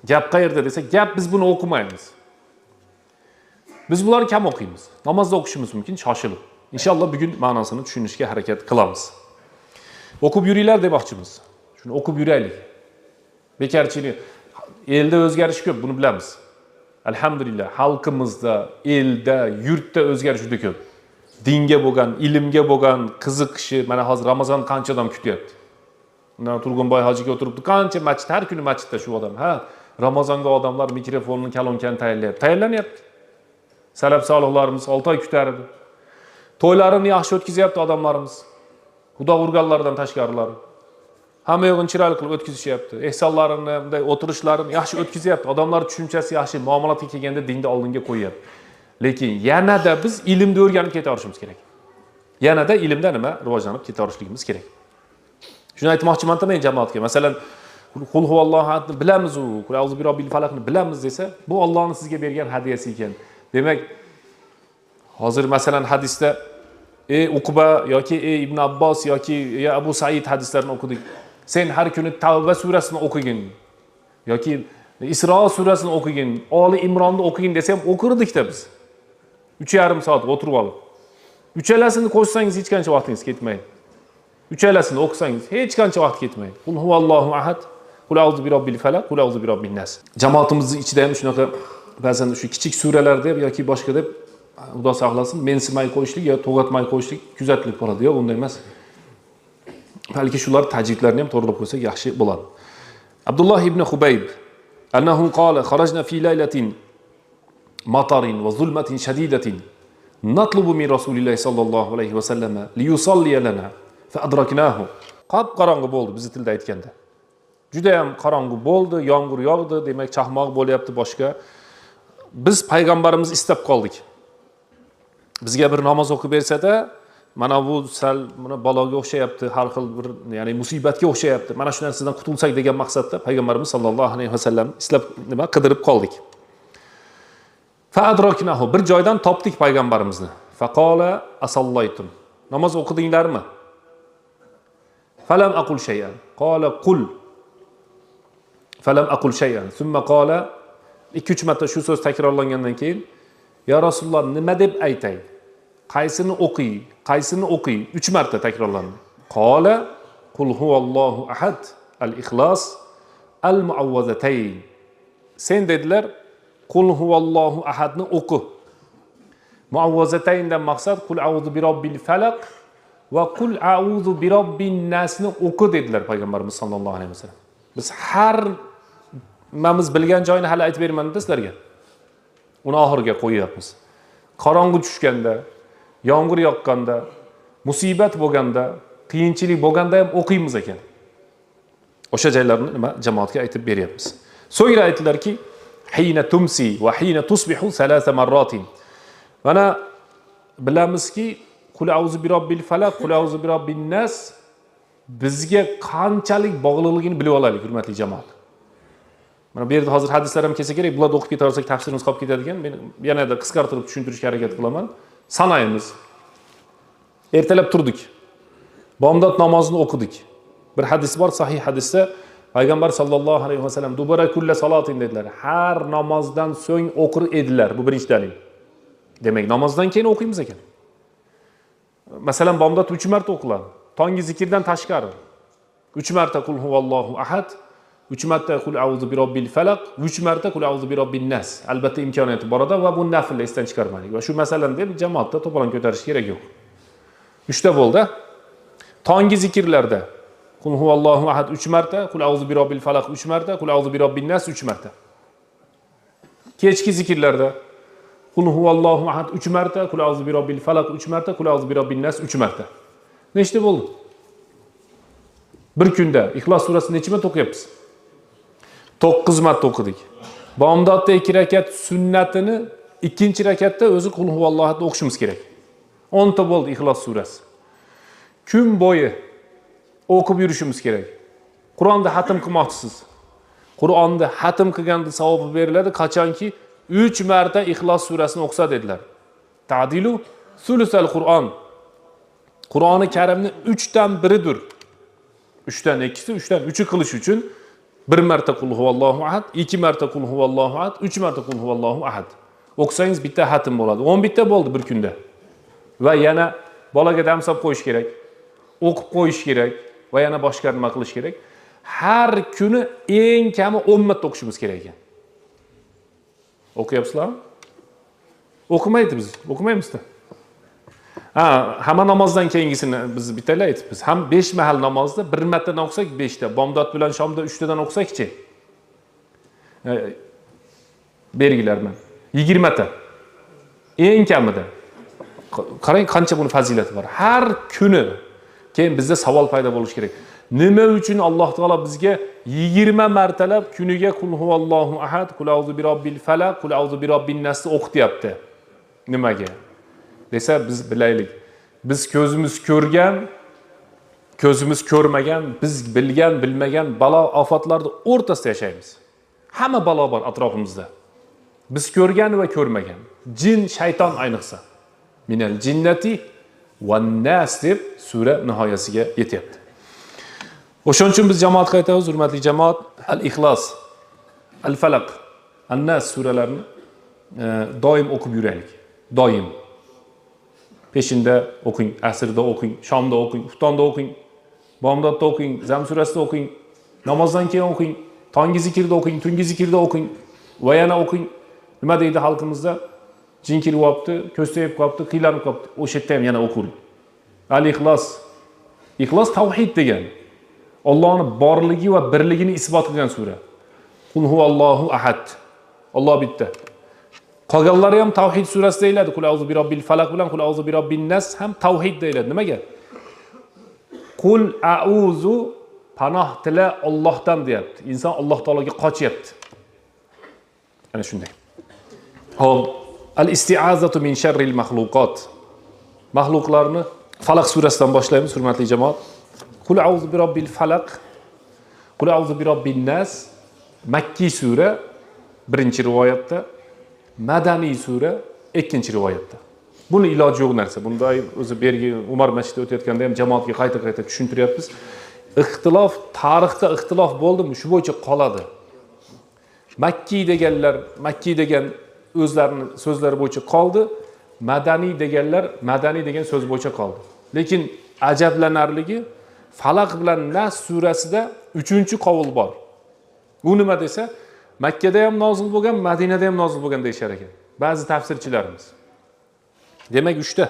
gap qayerda desa, gap biz buni o'qimaymiz. Biz bularni kam o'qiymiz. Namozda o'qishimiz mumkin, shoshilib. Inshaalloh bugun ma'nosini tushunishga harakat qilamiz. O'qib yuringlar demoqchimiz. Shuni o'qib yuraylik. Bekarchilik, elda o'zgarish ko'p, buni bilamiz. Alhamdulillah, xalqimizda, elda, yurtda o'zgarish juda ko'p. Dinga bo'lgan, ilmga bo'lgan qiziqishi, mana hozir Ramazon qancha odam kutyapti. Undan Turg'unboy hojiga o'tiribdi, qancha masjid, har kuni masjidda shu odam. Ha, Ramazonga odamlar mikrofonini, kalonkani tayyorlayapti. Tayyorlanyapti. Salaf solihlarimiz 6 oy kutardi. To'ylarini yaxshi o'tkazyapti odamlarimiz. Xudo urganlardan tashqarilari. Hamma yo'g'ini chiroyli qilib o'tkazishyapti. Ehsonlarini, bunday o'tirishlarini yaxshi o'tkazyapti. Odamlar tushunchasi yaxshi, muomalatga kelganda dinni oldinga qo'yapti. Lekin yanada biz ilmni o'rganib ketaverishimiz kerak. Yanada ilmda nima rivojlanib ketaverishligimiz kerak. Shuni aytmoqchiman-da men jamoatga. Masalan, Qul huvallohu ahadni bilamiz u, Qul a'udhu bi robbil falaqni bilamiz desa, bu Allohning sizga bergan hadiyasi ekan. Demak, hozir masalan hadisda Uqba yoki Ibn Abbos yoki Abu Said hadislarini o'qidik. Sen har kuni Tavba surasini o'qigin yoki Isro surasini o'qigin, Oli Imronni o'qigin desam o'qirdik-da biz. 3,5 soat o'tirib olib. Uchalasini qo'shsangiz hech qancha vaqtingiz ketmaydi. Uchalasini o'qisangiz hech qancha vaqt ketmaydi. Qul huvallohu ahad, qul a'udhu bi robbil falaq, qul a'udhu bi robbin nas. Jamoatimizning ichida ham shunaqa ba'zan shu kichik suralarda yoki boshqa deb Xudo saqlasin, mensimay qo'yishlik yo to'g'atmay qo'yishlik kuzatilib qoladi. Yo'q, unday emas. Balki shular tajvidlarni ham to'g'rilab qo'ysak yaxshi bo'ladi. Abdullah ibn Hubayb annahu qala kharajna fi laylatin matarin wa zulmatin shadidatin natlubu min Rasulillah sallallohu alayhi va sallam li yusalli lana fa adraknahu. Qop qorong'i bo'ldi bizi tilda aytganda. Juda ham qorong'i bo'ldi, yomg'ir yog'di, demak chaqmoq bo'lyapti boshqa. Biz payg'ambarimiz istab qoldik. Bizga bir namoz o'qib bersa-da, mana bu sal mana baloga o'xshayapti, har xil bir ya'ni musibatga o'xshayapti. Mana shu narsadan qutulsak degan maqsadda payg'ambarimiz sollallohu alayhi vasallam islab qidirib qoldik. Fa adraknahu, bir joydan topdik payg'ambarimizni. Faqala asallaytum. Namoz o'qidinglarmi? Falam aqul shay'an. Qala qul. Falam aqul shay'an. Thumma qala 2-3 marta shu so'z takrorlangandan keyin ya Rasululloh nima deb aytay? Qaysini o'qiy? Qaysini o'qiy? 3 marta takrorlandi. Qala qul huvallohu ahad, al-ikhlas, al-mu'awwazatayn. Sen dedilar qul huvallohu ahadni o'qi. Mu'awwazatayndan maqsad qul a'udhu bi robbil falaq va qul a'udhu bi robbin nasni o'qi dedilar payg'ambarimiz sollallohu alayhi vasallam. Biz har nimamiz bilgan joyini hali aytib beraman-da sizlarga. Uni oxiriga qo'yapmiz. Qorong'i tushganda, yomg'ir yoqqanda, musibat bo'lganda, qiyinchilik bo'lganda ham o'qiymiz ekan. O'sha joylarni nima jamoatga aytib beryapmiz. So'ngra aytdilarki, hina tumsi va hina tusbihu 3 marratin. Mana bilamizki, qul a'udhu bi robbil falaq, qul a'udhu bi robbin nas bizga qanchalik bog'liqligini bilib olaylik, hurmatli jamoat. Mana bu yerda hozir hadislar ham kelsa kerak, bularni o'qib ketaversak tafsirimiz qolib ketadigan. Men yanada qisqartirib tushuntirishga harakat qilaman. Sanaymiz. Ertalab turdik. Bomdod namozini o'qidik. Bir hadis bor, sahih hadisda payg'ambar sollallohu alayhi vasallam dubara kulla salatin dedilar. Har namozdan so'ng o'qir edilar. Bu birinchi dalil. Demak, namozdan keyin o'qiymiz ekan. Masalan, bomdod 3 marta o'qiladi. Tongi zikrdan tashqari. 3 marta qul huvallohu ahad 3 marta kul a'udhu bi robbil falaq, 3 marta kul a'udhu bi robbin nas. Albatta imkoniyati bor edi va bu naflni esdan chiqarmadik. Va shu masalani deb jamoatda to'polon ko'tarish kerak yo'q. 3 ta bo'ldi. Tongi zikrlarda kul huvallohu ahad 3 marta, kul a'udhu bi robbil falaq 3 marta, kul a'udhu bi robbin nas 3 marta. Kechki zikrlarda kul huvallohu ahad 3 marta, kul a'udhu bi robbil falaq 3 marta, kul a'udhu bi robbin nas 3 marta. Nechta bo'ldi? Bir kunda Ixlos surasini necha marta o'qiyapsiz? 9 marta o'qidik. Bomdodda 2 rakat sunnatini ikkinchi rakatda o'zi kul huvallohu ahadni o'qishimiz kerak. 10 ta bo'ldi Ixlos surasi. Kun bo'yi o'qib yurishimiz kerak. Qur'onni xatm qilmoqchisiz. Qur'onni xatm qilganda savobi beriladi, qachonki 3 marta Ixlos surasini o'qisa dedilar. Ta'dilu sulusal Qur'on. Qur'oni Karimning 3 dan 1idir. 3 dan 2si, 3 dan 3i qilish uchun 1 marta kul huvallohu ahad, 2 marta kul huvallohu ahad, 3 marta kul huvallohu ahad. O'qisangiz bitta xatm bo'ladi. 10 bitta bo'ldi bir kunda. Va yana bolaga damsab qo'yish kerak. O'qib qo'yish kerak va yana boshqa nima qilish kerak. Har kuni eng kami 10 marta o'qishimiz kerak ekan. O'qiyapsizlarmi? O'qimaydi biz. O'qimaymiz-da. Hamma namozdan keyingisini biz bittalar aytibmiz. Ham 5 mahal namozda 1 martadan o'qisak 5 ta, bomdod bilan shomda 3 tadan o'qisak-chi? Belgilarman. 20 ta. Eng kamida. Qarang qancha buni fazilati bor. Har kuni keyin bizda savol paydo bo'lishi kerak. Nima uchun Alloh taolo bizga 20 martalab kuniga kul huvallohu ahad, kul a'udhu bi robbil falaq, kul a'udhu bi robbin nas o'qityapti? Nimaga? Desa biz bilaylik. Biz ko'zimiz ko'rgan, ko'zimiz ko'rmagan, biz bilgan, bilmagan balo ofatlarda o'rtasida yashaymiz. Hamma balo bor atrofimizda. Biz ko'rgan va ko'rmagan. Jin, shayton ayniqsa. Minal jinnati wan nas deb sura nihoyasiga yetyapti. O'shaning uchun biz jamoatga aytamiz, hurmatli jamoat, Al-Ixlos, Al-Falaq, An-Nas suralarini doim o'qib yuraylik. Doim. Peshinda o'qing, asrda o'qing, shomda o'qing, xuftonda o'qing, bomdodda o'qing, Zam surasida o'qing, namozdan keyin o'qing, tongi zikrda o'qing, tungi zikrda o'qing va yana o'qing. Nima deydi xalqimizda? Jin kiryapti, ko'z tegib qolibdi, qiylanib qolibdi. O'sha yerda ham yana o'qing. Al-Ixlos. Ixlos tavhid degan. Allohning borligi va birligini isbot qilgan sura. Kul huvallohu ahad. Alloh bitta. Qolganlari ham tavhid surasi deyiladi. Kul a'udhu bi robbil falaq bilan kul a'udhu bi robbin nas ham tavhid deyiladi. Nimaga? Kul a'udhu panoh tila Allohdan deyapti. Inson Alloh taologa qochyapti. Ana shunday. Hop, al-isti'azatu min sharril makhluqat. Mahluqlarni Falaq surasidan boshlaymiz, hurmatli jamoat. Kul a'udhu bi robbil falaq, kul a'udhu bi robbin nas. Makki sura birinchi rivoyatda, Madaniy sura ikkinchi rivoyatda. Buni iloji yo'q narsa. Bunday o'zi bergi Umar masjidida o'tayotganda ham jamoatga qayta-qayta tushuntiryapmiz. Ixtilof, tarixda ixtilof bo'ldimi, shu bo'yicha qoladi. Makki degan o'zlarining so'zlari bo'yicha qoldi. Madaniy degan so'z bo'yicha qoldi. Lekin ajablanarligi Falaq bilan Nas surasida 3-qovul bor. Bu nima desa, Makkada ham nozil bo'lgan, Madinada ham nozil bo'lgan deyshar ekan. Ba'zi tafsirchilarimiz. Demak 3 ta.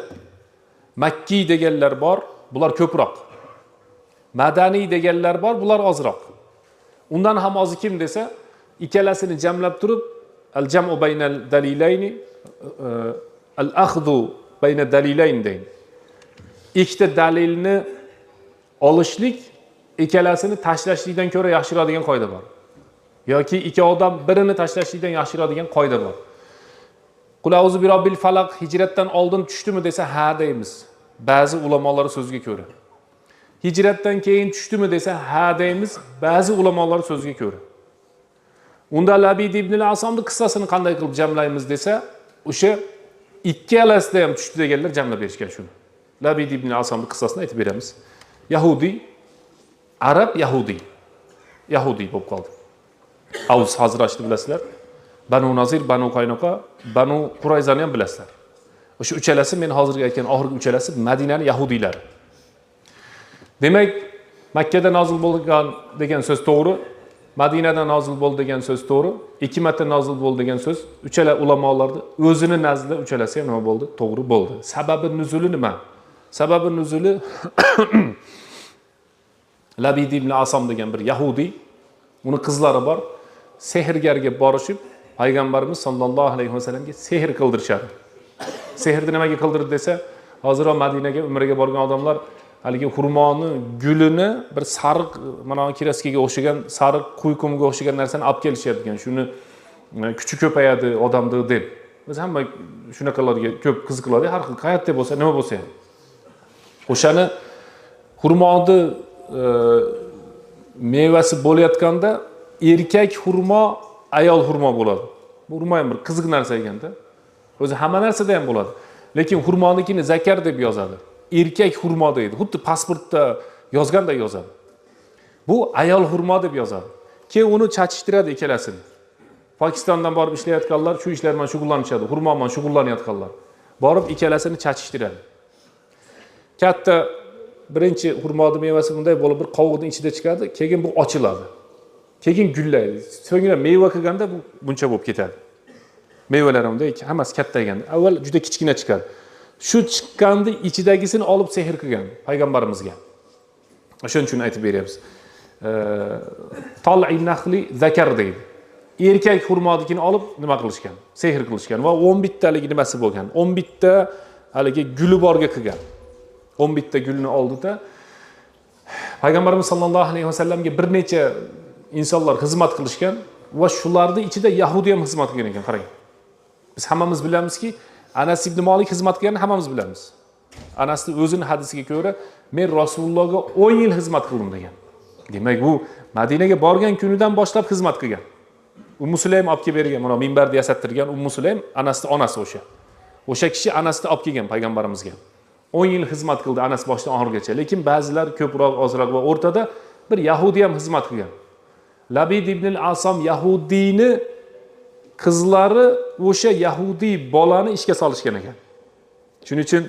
Makki deganlar bor, bular ko'proq. Madaniy deganlar bor, bular ozroq. Undan ham ozi kim desa, ikkalasini jamlab turib, al-jam'u baynal dalilayni, al-akhdhu bayna dalilayn deyin. Ikkita dalilni olishlik ikkalasini tashlashlikdan ko'ra yaxshiroq degan qoida bor. Yoki ikki odam birini tashlashlikdan yaxshiroq degan qoida bor. Qul a'udhu bi robbil falaq hijratdan oldin tushdimi desa, ha deymiz. Ba'zi ulamolar so'ziga ko'ra. Hijratdan keyin tushdimi desa, ha deymiz. Ba'zi ulamolar so'ziga ko'ra. Unda Labid ibn al-Asomning qissasini qanday qilib jamlaymiz desa, o'sha ikkalasida ham tushdi deganlar jamlab berishgan shuni. Labid ibn al-Asomning qissasini aytib beramiz. Yahudi, Arab Yahudi bo'lib qoldi. Avs Hazrachni bilasizlar. Banu Nazir, Banu Qaynoqa, Banu Qurayzani ham bilasizlar. O'sha uchalasi men hozirga aytgan oxirgi uchalasi Madinaning yahudiylari. Demak, Makka da nozil bo'lgan degan so'z to'g'ri. Madinadan nozil bo'ldi degan so'z to'g'ri, 2 marta nozil bo'ldi degan so'z uchala ulamolarda o'zini nazdida uchalasi ham nima bo'ldi? To'g'ri bo'ldi. Sababi nuzuli nima? Sababi nuzuli Labid ibn Asam degan bir Yahudi, uni qizlari bor, sehrgarga borishib, payg'ambarimiz sollallohu alayhi vasallamga sehr qildirishadi. Sehrni nimaga qildirdi desa, hozir Madinaga umraga borgan odamlar haligi xurmoni gulini bir sariq, mana kiraskiga o'xshagan, sariq quyqumga o'xshagan narsani olib kelishadigan. Shuni kuchi ko'payadi odamda deb. Biz hamma shunaqalarga ko'p qiziqiladi, har xil qayerda bo'lsa, nima bo'lsa ham. O'shani xurmoni mevasi bo'layotganda erkak xurmo, ayol xurmo bo'ladi. Bu xurmo ham bir qiziq narsa ekanda. O'zi hamma narsada ham bo'ladi. Lekin xurmonikini zakar deb yozadi. Erkak xurmo deydi. Xuddi pasportda yozganda yozadi. Bu ayol xurmo deb yozadi. Keyin uni chachishtiradi ikkalasini. Pokistondan borib ishlayotganlar shu ishlar bilan shug'ullanishadi. Xurmo bilan shug'ullanayotganlar. Borib ikkalasini chachishtiradi. Katta birinchi xurmoning mevasi bunday bo'lib bir qovoqning ichida chiqadi, keyin bu ochiladi. Keyin gullaydi. So'ngra meva qilganda bu buncha bo'lib ketadi. Mevalar ham hammasi katta ekanda. Avval juda kichkina chiqadi. Shu chiqqanda ichidagisini olib sehr qilgan payg'ambarimizga. O'shaning uchun aytib beryapmiz. Tal'i naxli zakar deydi. Erkak xurmonikini olib nima qilishgan? Sehr qilishgan va 11 talik nimasi bo'lgan. 11 ta haligi guli borga qilgan. 11 ta gulni oldida payg'ambarimiz sollallohu alayhi vasallamga bir necha insonlar xizmat qilishgan va shularning ichida Yahudi ham xizmat qilgan ekan, qarang. Biz hammamiz bilamizki, Anas ibn Malik xizmat qilganini hammamiz bilamiz. Anasning o'zining hadisiga ko'ra, men Rasulullohga 10 yil xizmat qildim degan. Demak, bu Madinaga borgan kunidan boshlab xizmat qilgan. Ummu Sulaym olib kelib bergan, mana minbarda yasattirgan Ummu Sulaym Anasning onasi o'sha. O'sha kishi Anasni olib kelgan payg'ambarimizga. 10 yil xizmat qildi Anas boshdan oxirigacha. Lekin ba'zilar ko'proq, ozroq va o'rtada bir Yahudi ham xizmat qilgan. Labid ibn al-Asam Yahudiyni qizlari o'sha Yahudi bolani ishga solishgan ekan. Shuning uchun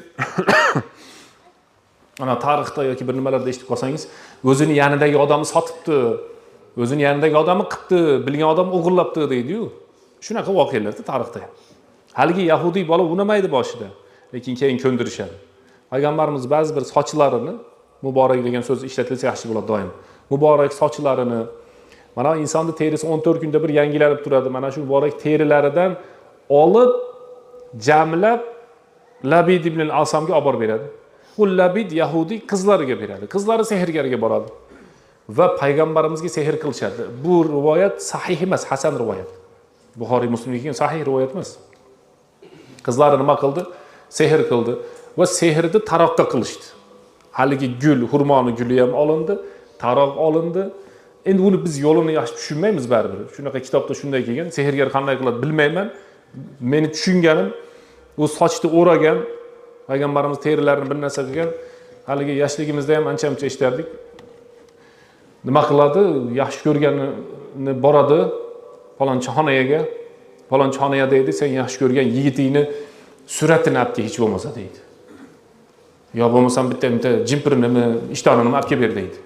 ana tarixda yoki bir nimalarda eshitib qolsangiz, o'zini yanidagi odamni sotibdi, o'zini yanidagi odamni qilibdi, bilgan odam o'g'irlabdi deydi-yu. Shunaqa voqealarda tarixda. Haligi Yahudi bola unamaydi boshida, lekin keyin ko'ndirishadi. Payg'ambarimiz ba'zi bir sochlarini, muborak degan so'z ishlatilsa yaxshi bo'ladi doim. Muborak sochlarini, mana insonning terisi 14 kunda bir yangilanib turadi. Mana shu muborak terilaridan olib, jamlab Labid ibn al-Asamga olib beradi. U Labid Yahudi qizlariga beradi. Qizlari sehrgarga boradi va payg'ambarimizga sehr qilishadi. Bu rivoyat sahih emas, hasan rivoyat. Buxoriy Muslimga sahih rivoyat emas. Qizlari nima qildi? Sehr qildi va sehrni taroqqa qilishdi. Haligi gul, xurmoni guli ham olindi, taroq olindi. Endi uni biz yo'lini yaxshi tushunmaymiz baribir. Shunaqa kitobda shunday kelgan, sehrgar qanday qiladi bilmayman. Meni tushunganim u sochni o'ragan, payg'ambarimiz terilarini bir narsa qilgan. Haligi yoshligimizda ham ancha-muncha eshitardik. Nima qiladi? Yaxshi ko'rganini boradi falonchi xonaga. Falonchi xonaga deydi, sen yaxshi ko'rgan yigitingni suratini olib kel hech bo'lmasa deydi. Yo bo'lmasam bitta jimpirini, ishtonini olib kelib ber deydi.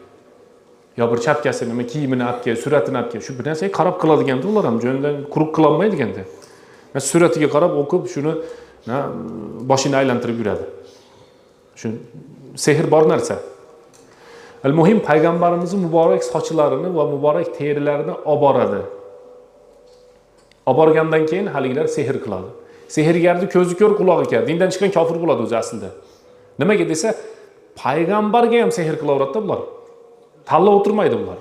Yo bir chapkasini, kiyimini olib kel, suratini olib kel. Shu bir narsaga qarab qiladigan ular ham jo'ndan quruq qila olmaydi ekan-da. Men suratiga qarab o'qib, shuni boshini aylantirib yuradi. Shu sehr bor narsa. Al-muhim payg'ambarimizning muborak sochlarini va muborak terilarini olib boradi. Olib borgandan keyin haligilar sehr qiladi. Sehrgarning ko'zi ko'r, quloqi kar. Dindan chiqqan kofir bo'ladi o'zi aslida. Nimaga desa, payg'ambarga ham sehr qilaveradi bular. Tanlab o'tirmaydi bular.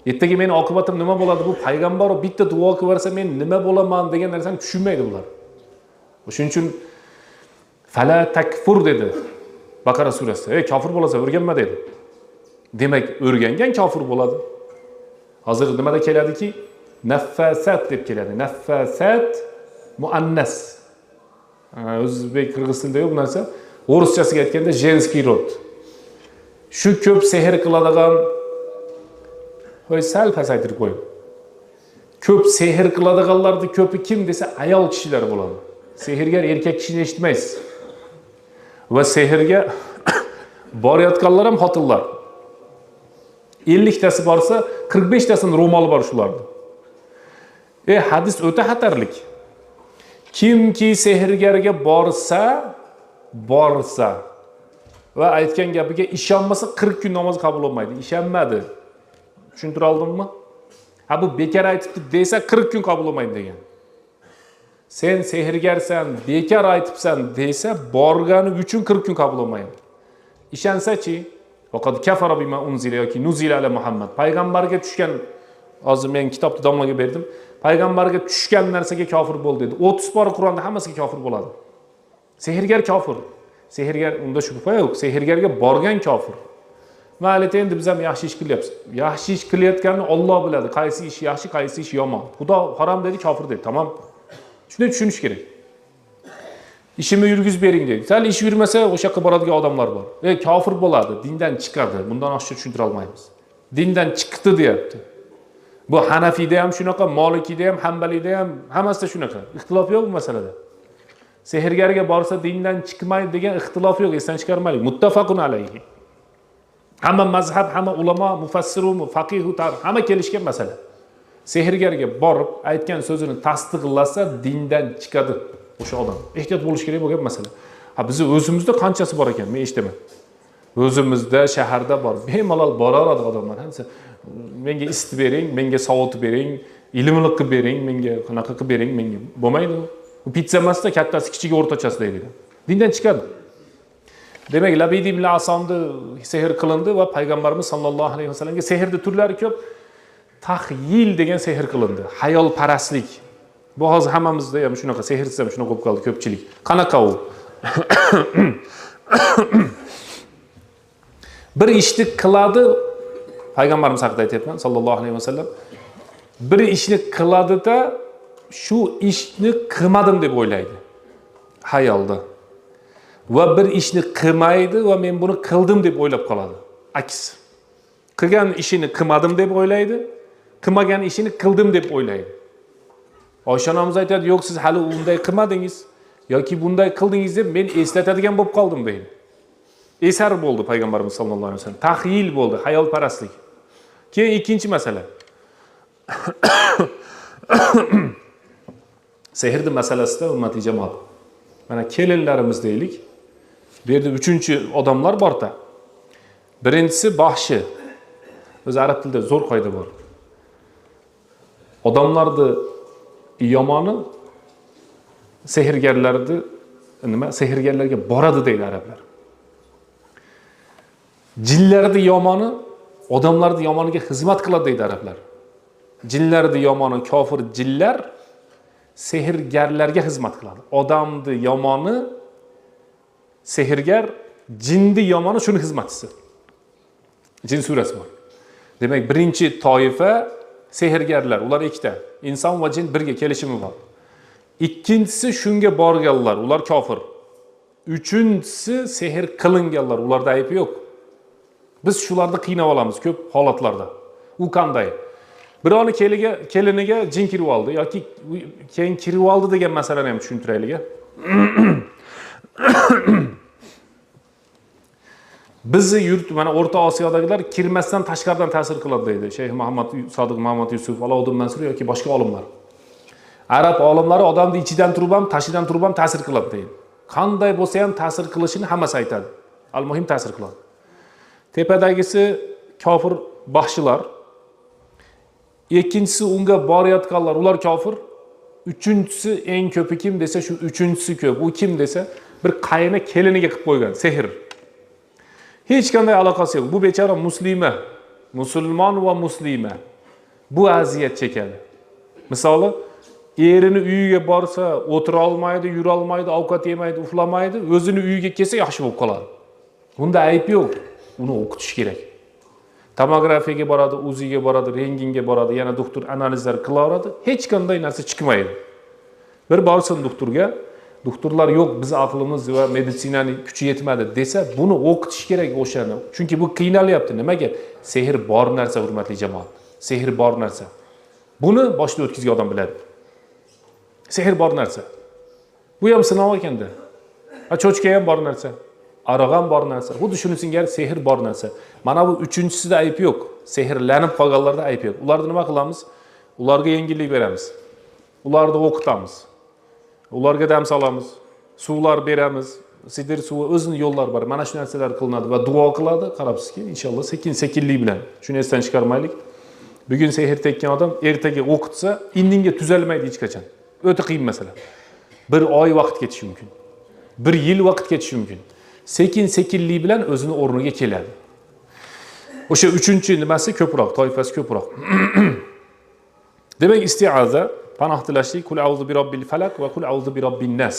Ertaga meni oqibatim nima bo'ladi? Bu payg'ambar bitta duo qilib bersa men nima bo'laman degan narsani tushunmaydi bular. Shuning uchun fala takfur dedi Baqara surasida. Kofir bo'lsa o'rganma dedi. Demak, o'rgangan kofir bo'ladi. Hozir nimada keladiki, naffasat deb keladi. Naffasat muannas. O'zbek qirg'iz tilida yo'q bu narsa. O'rischasiga aytganda женский род. Shu ko'p sehr qiladigan sal pasaytirib qo'ying. Ko'p sehr qiladiganlarning ko'pi kim desa ayol kishilar bo'ladi. Sehrgar erkak kishini eshitmaysiz. Va sehrga borayotganlar ham xotinlar. 50 tasi borsa 45 tasini ro'moli bor shularning. Hadis o'ta xatarlik. Kimki sehrgarga borsa va aytgan gapiga ishonmasa 40 kun namoz qabul bo'lmaydi. Ishonmadi. Tushuntira oldimmi? Ha bu bekor aytibdi desa 40 kun qabul bo'lmaydi degan. Sen sehrgarsan, bekor aytibsan desa borgani uchun 40 kun qabul bo'lmaydi. Ishonsa-chi, faqat kafara bima unzila yoki nuzila ala Muhammad. Payg'ambarga tushgan, hozir men kitobni domlaga berdim. Payg'ambarga tushgan narsaga kofir bo'ldi dedi. 30 bor Qur'onda hammasiga kofir bo'ladi. Sehrgar kofir. Sehrgar unda shubha yo'q. Sehrgarga borgan kofir. Mayli endi biz ham yaxshi ish qilyapmiz. Yaxshi ish qilayotganini Alloh biladi. Qaysi ish yaxshi, qaysi ish yomon. Xudo harom dedi, kofir dedi. Tamam. Shunday tushunish kerak. İşimi yurgizib bering dedi. Sal ish yurmasa o'sha yoqqa boradigan odamlar bor. Kofir bo'ladi, dindan chiqadi. Bundan oshcha tushuntira olmaymiz. Dindan chiqdi deyapti. Bu Hanafiyda ham shunaqa, Malikiyda ham, Hanbaliyda ham hammasida shunaqa. Ixtilof yo'q bu masalada. Sehrgarga borsa dindan chiqmaydi degan ixtilof yo'q, esdan chiqarmaylik. Muttafaqun alayhi. Hamma mazhab, hamma ulamo, mufassirun, faqihu, hamma kelishgan masala. Sehrgarga borib aytgan so'zini tasdiqlasa dindan chiqadi o'sha odam. Ehtiyot bo'lish kerak bo'lgan masala. Ha bizni o'zimizda qanchasi bor ekan, men eshitaman. O'zimizda shaharda bor. Bemalol boraveradi odamlar. Hamma menga isitib bering, menga sovutib bering, ilmli qilib bering, menga qanaqa qilib bering, menga bo'lmaydi. Bu pizza emasda kattasi kichigi o'rtachasi deydi. Dindan chiqadi. Demak, Labid ibn Asomda sehr qilindi va payg'ambarimiz sollallohu alayhi vasallamga sehrning turlari ko'p. Tahyil degan sehr qilindi. Hayol parastlik. Bu hozir hammamizda ham shunaqa, sehrsiz ham shunaqa bo'lib qoldi ko'pchilik. Qanaqa u? Bir ishni qiladi, payg'ambarimiz haqida aytayapman sallallohu alayhi vasallam. Bir ishni qiladi-da, shu ishni qilmadim deb o'ylaydi. Hayolda. Va bir ishni qilmaydi va men buni qildim deb o'ylab qoladi. Aks. Qilgan ishini qilmadim deb o'ylaydi, qilmagan ishini qildim deb o'ylaydi. Oysha onamiz aytadi, yo'q siz hali unday qilmadingiz yoki bunday qildingiz deb men eslatadigan bo'lib qoldim deydi. Esar bo'ldi payg'ambarimiz sollallohu alayhi vasallam. Tahyil bo'ldi, hayolparastlik. Keyin ikkinchi masala. Sehrning masalasida hurmatli jamoat. Mana kelinlarimiz deylik. Bu yerda uchinchi odamlar bor-da. Birinchisi baxshi. O'z arab tilida zo'r qoida bor. Odamlarni yomoni sehrgarlarni sehrgarlarga boradi deydi arablar. Jinlarning yomoni odamlarning yomoniga xizmat qiladi deydi arablar. Jinlarning yomoni kofir jinlar sehrgarlarga xizmat qiladi. Odamning yomoni sehrgar, jinning yomoni shuni xizmatchisi. Jin surasi bor. Demak, birinchi toifa sehrgarlar, ular ikkita. Inson va jin birga kelishimi bor. Ikkinchisi shunga borganlar, ular kofir. Uchinchisi sehr qilinganlar, ularda aybi yo'q. Biz shularni qiynab olamiz ko'p holatlarda. U qanday? Birovni keliniga jin kirib oldi yoki keyin kirib oldi degan masalani ham tushuntiraylik. Bizni yurt mana O'rta Osiyodagilar kirmasdan tashqaridan ta'sir qiladi deydi. Shayx Sodiq Muhammad Yusuf, Alovuddin Mansur yoki boshqa olimlar. Arab olimlari odamni ichidan turib ham, tashidan turib ham ta'sir qiladi deydi. Qanday bo'lsa ham ta'sir qilishini hammasi aytadi. Al-muhim ta'sir qiladi. Tepadagisi kofir baxshilar. Ikkinchisi unga borayotganlar, ular kofir. Uchinchisi eng ko'pi kim desa, shu uchinchisi ko'p. U kim desa, bir qayini keliniga qilib qo'ygan sehr. Hech qanday aloqasi yo'q. Bu bechora muslima, musulmon va muslima. Bu aziyat chekadi. Misoli, erini uyiga borsa, o'tira olmaydi, yura olmaydi, ovqat yemaydi, uxlamaydi, o'zini uyiga kelsa yaxshi bo'lib qoladi. Bunda ayb yo'q. Uni o'qitish kerak. Tomografiyaga boradi, uziga boradi, rentgenga boradi, yana doktor analizlar qilaveradi, hech qanday narsa chiqmaydi. Bir borsin doktorga, doktorlar yo'q, biz aqlimiz va meditsinaning kuchi yetmadi desa, buni o'qitish kerak o'shani. Chunki bu qiynalyapti. Nimaga? Sehr bor narsa, hurmatli jamoat. Sehr bor narsa. Buni boshda o'tkazgan odam biladi. Sehr bor narsa. Bu ham sinov ekanda. Cho'chka ham bor narsa. Aroq ham bor narsa. Xuddi shuni singari sehr bor narsa. Mana bu uchinchisida ayb yo'q. sehrlanib qolganlarda ayb yo'q. Ularni nima qilamiz? Ularga yengillik beramiz. Ularni o'qitamiz. Ularga dam solamiz. Suvlar beramiz. Sidr suvi o'zini yo'llari bor. Mana shu narsalar qilinadi va duo qiladi. Qarabsizki, inshaalloh sekin-sekinlik bilan. Shuni esdan chiqarmaylik. Bugun sehr tekkan odam ertaga o'qitsa, indinga tuzalmaydi hech qachon. O'ta qiyin masala. 1 oy vaqt ketishi mumkin. 1 yil vaqt ketishi mumkin. Sekin-sekinlik bilan o'zini o'rniga keladi. O'sha 3-chi nimasi ko'proq, toifasi ko'proq. Demak, isti'aza panoh tilashlik, kul a'udhu bi robbil falaq va kul a'udhu bi robbin nas.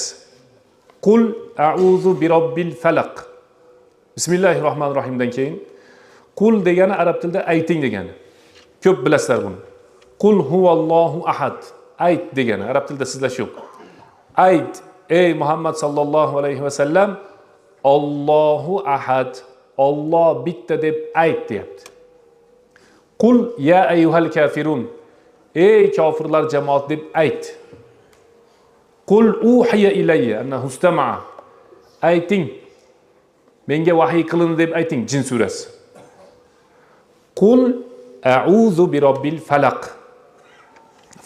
Qul a'udhu bi robbil falaq. Bismillahirrohmanirrohimdan keyin qul degani arab tilida ayting degani. Ko'p bilasizlar buni. Qul huvallohu ahad. Ayt degani arab tilida sizlash yo'q. Ayt, ey Muhammad sallallohu alayhi va sallam, Allohu ahad. Alloh bitta deb ayt deyapti. Qul ya ayyuhal kafirun. Ey kofirlar jamoat deb ayt. Qul uhiya ilayya annahu istama'a. Ayting. Menga vahiy qilindi deb ayting Jin surasi. Qul a'udhu bi robbil falaq.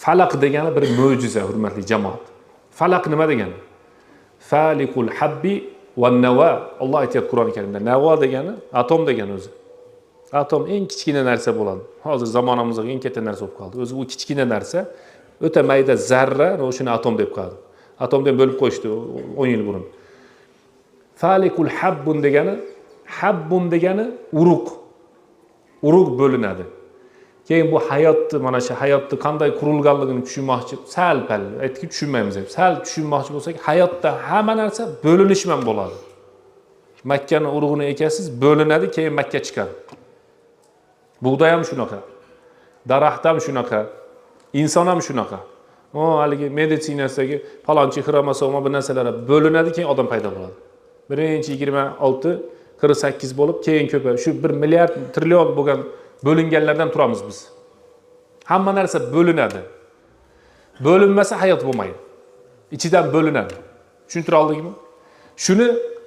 Falaq degani bir mo'jiza, hurmatli jamoat. Falaq nima degani? Falikul habbi wan nawa. Alloh aytayapti Qur'oni Karimda. Nawa degani atom degani o'zi. Atom eng kichkina narsa bo'ladi. Hozir zamonamizda eng katta narsa bo'lib qoldi. O'zi u kichkina narsa o'ta mayda zarra, o'shani atom deb qo'yadi. Atomdan bo'lib qo'yishdi 10 yil burun. Falikul habbun degani urug'. Urug' bo'linadi. Keyin bu hayotni, mana shu hayotni qanday qurilganligini tushunmoqchi, sal-pal aytib tushunmaymiz deb. Sal tushunmoqchi bo'lsak, hayotda hamma narsa bo'linish bilan bo'ladi. Makkani urug'ini ekasiz, bo'linadi, keyin Makka chiqadi. Bug'doy ham shunaqa. Daraxt ham shunaqa. Inson ham shunaqa. Haligi meditsinasidagi falonchi xromosoma bu narsalar bo'linadi, keyin odam paydo bo'ladi. Birinchi 26, 48 bo'lib, keyin ko'payib, shu 1 milliard trillion bo'lgan bo'linganlardan turamiz biz. Hamma narsa bo'linadi. Bo'linmasa hayot bo'lmaydi. Ichidan bo'linadi. Tushuntira oldingmi? Shuni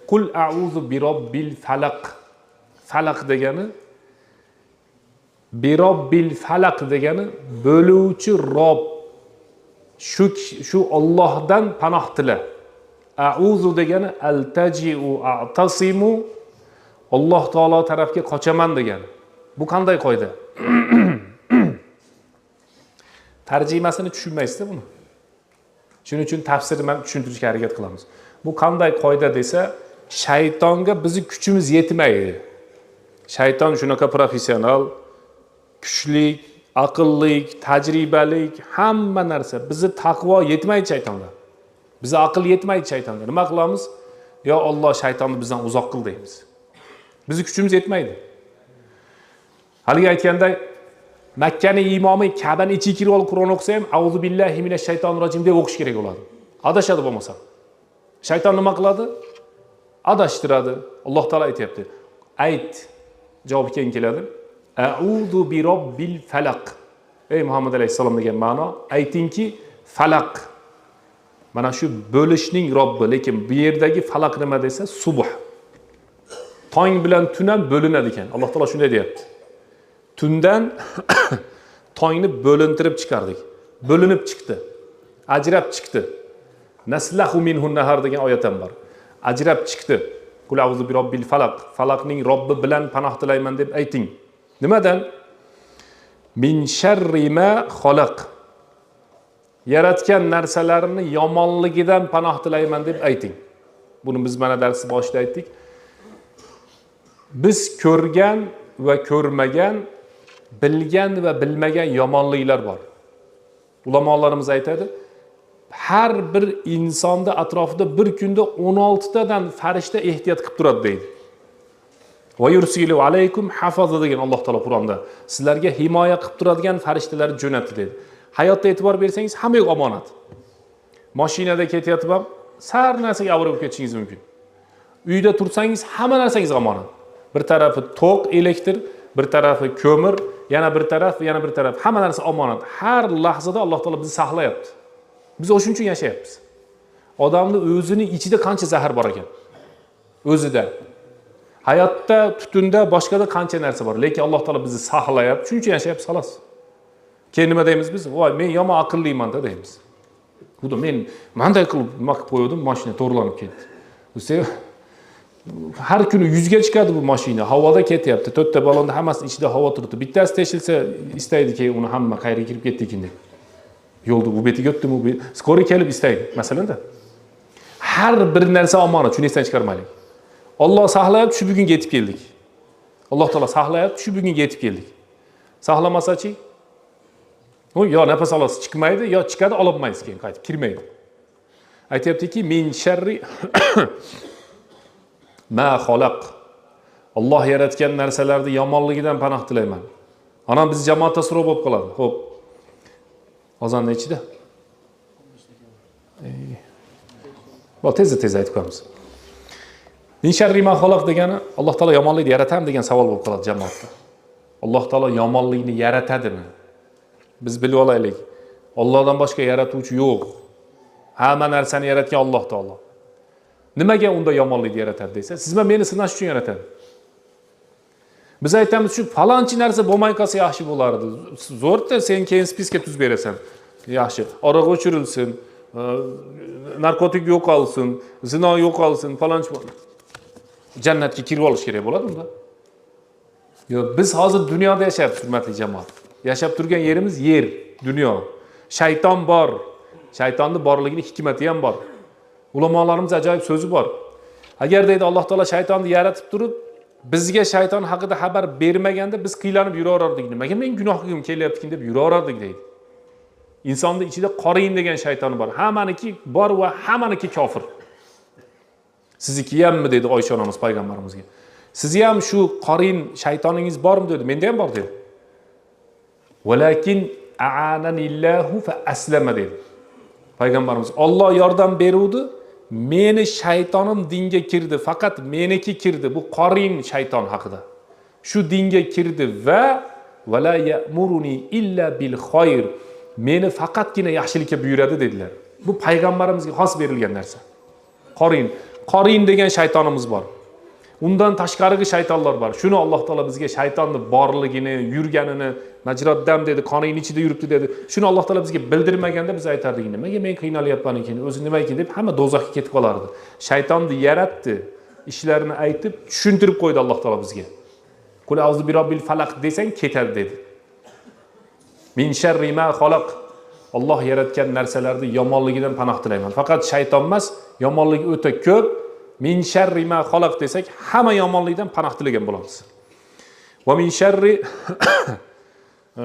qul a'udhu bi robbil falaq. Falaq degani bi robbil falaq degani bo'luvchi Rob. Shu Allohdan panoh tila. A'udhu degani altaji'u a'tasimu. Alloh taolo tarafga qochaman degani. Bu qanday qoida? Tarjimasini tushunmaysizda buni. Shuning uchun tafsirni tushuntirishga harakat qilamiz. Bu qanday qoida desa, shaytonga bizi kuchimiz yetmaydi. Shayton shunaqa professional, kuchli, aqlli, tajribali, hamma narsa. Bizi taqvo yetmaydi shaytonga. Bizi aql yetmaydi shaytonga. Nima qilamiz? Yo Alloh shaytonni bizdan uzoq qil deymiz. Bizi kuchimiz yetmaydi. Haligi aytganda Makkaning imomi Ka'bani ichiga kirib olib Qur'on o'qisa ham auzu billahi minash shaytonir rojim deb o'qish kerak bo'ladi. Adashadi bo'lmasa. Shayton nima qiladi? Adashtiradi. Alloh taolo aytayapti. Ayt. Javob keyin keladi. A'udhu bi robbil falaq. Ey Muhammad alayhisalom degan ma'no, aytingki falaq. Mana shu bo'lishning Robbi, lekin bu yerdagi falaq nima desa, subh. Tong bilan tun ham bo'linadi ekan. Alloh taolo shunday deyapti. Tundan tongni bo'lintirib chiqardik. Bo'linib chiqdi. Ajrab chiqdi. Naslahu minhun nahar degan oyat ham bor. Ajrab chiqdi. Qul a'udhu bi robbil falaq. Falaqning Robbi bilan panoh tilayman deb ayting. Nimadan? Min sharri ma xalaq. Yaratgan narsalarini yomonligidan panoh tilayman deb ayting. Buni biz mana dars boshida aytdik. Biz ko'rgan va ko'rmagan, bilgan va bilmagan yomonliklar bor. Ulamolarimiz aytadi, har bir insonda atrofida bir kunda 16 tadan farishta ehtiyot qilib turadi deydi. Va yursilu alaykum hafaza degan Alloh taolo Qur'onda sizlarga himoya qilib turadigan farishtalar jo'natdi dedi. Hayotda e'tibor bersangiz hamma yo'q omonat. Mashinada ketayotib ham sar narsaga avra bo'lib ketishingiz mumkin. Uyda tursangiz hamma narsangiz omonat. Bir tarafi to'q elektr, bir tarafi ko'mir, yana bir taraf, hamma narsa omonat. Har lahzada Alloh taolo bizni saqlayapti. Biz o'shuning uchun yashayapmiz. Odamning o'zining ichida qancha zahar bor ekan? O'zida. Hayotda, tutunda, boshqada qancha narsa bor, lekin Alloh taolo bizni saqlayapti, shuning uchun yashayapmiz xolos. Keyin nima deymiz biz? Voy, men yomon aqlliman-da deymiz. Xudo men qanday qilib nima qilib qo'ydim, mashina to'g'rilanib ketdi. Siz har kuni 100 ga chiqadi bu mashina, havoda ketyapti. 4 ta ballonda hammasi ichida havo turibdi. Bittasi teshilsa istaydi-ki, uni hamma qayerga kirib ketdi ekan deb. Yo'lda bu betiga o'tdimi, bu skori kelib istaydi, masalanda. Har bir narsa omonat, shuni esdan chiqarmaylik. Alloh saqlayapti, shu bugun yetib keldik. Alloh taolo saqlayapti, shu bugun yetib keldik. Saqlamasa-chi, u yo nafas olasiz chiqmaydi, yo chiqadi ololmaysiz keyin qaytib kirmaydi. Aytayaptiki, min sharri ma xalaq. Alloh yaratgan narsalarning yomonligidan panoh tilayman. Ana biz jamoatda so'rab bo'lib qoladi. Xo'p. Ozonni ichida. Bo'l tez aytib qo'yamiz. Min sharri ma xalaq degani Alloh taolo yomonlikni yaratadi degan savol bo'lib qoladi jamoatda. Alloh taolo yomonlikni yaratadimi? Biz bilib olaylik. Allohdan boshqa yaratuvchi yo'q. Hamma narsani yaratgan Alloh taolo. Nimaga unda yomonlikni yaratadi desa, siz meni sinash uchun yaratadi. Biz aytamiz shu falonchi narsa bo'lmay qolsa yaxshi bo'lardi. Zo'rda sen keyin spiska tuzib berasan. Yaxshi. Aroq o'chirilsin, narkotik yo'qolsin, zino yo'qolsin, falonchi jannatga kirib olish kerak bo'ladi unda. Yo, biz hozir dunyoda yashayapmiz, hurmatli jamoat. Yashab turgan yerimiz yer, dunyo. Shayton bor. Shaytonning borligining hikmati ham bor. Ulamolarimiz ajoyib so'zi bor. Agar deydi Alloh taolo shaytonni yaratib turib, bizga shayton haqida xabar bermaganda biz qiylanib yuraverardik. Nimaga men gunoh qilgim kelyapti deb yuraverardik deydi. Insonning ichida qorin degan shayton bor. Hammaniki bor va hammaniki kofir. Sizniki hammi dedi Oysha onamiz payg'ambarimizga. Sizni ham shu qorin shaytoningiz bormi dedi. Menda ham bor dedi. Walakin a'ananillahu fa aslama dedi. Payg'ambarimiz Alloh yordam beruvdi, meni shaytonim dinga kirdi, faqat meniki kirdi. Bu qorin shayton haqida. Shu dinga kirdi va la ya'muruni illa bil khoyr. Meni faqatgina yaxshilikka buyuradi dedilar. Bu payg'ambarimizga xos berilgan narsa. Qorin degan shaytonimiz bor. Undan tashqarigi shaytonlar bor. Shuni Alloh taolo bizga shaytonning borligini, yurganini, majroddam dedi, qoning ichida yuribdi dedi. Shuni Alloh taolo bizga bildirmaganda biz aytardik, nimaga men qiynalyapman ekan, o'zi nima ekan deb hamma do'zaxga ketib qolardi. Shaytonni yaratdi, ishlarini aytib tushuntirib qo'ydi Alloh taolo bizga. Qul a'udhu bi robbil falaq desang ketadi dedi. Min sharri ma xalaq. Alloh yaratgan narsalarning yomonligidan panoh tilayman. Faqat shayton emas, yomonligi o'ta ko'p. Min sharri ma xalaq desak, hamma yomonlikdan panoh tilagan bo'lamiz. Va min sharri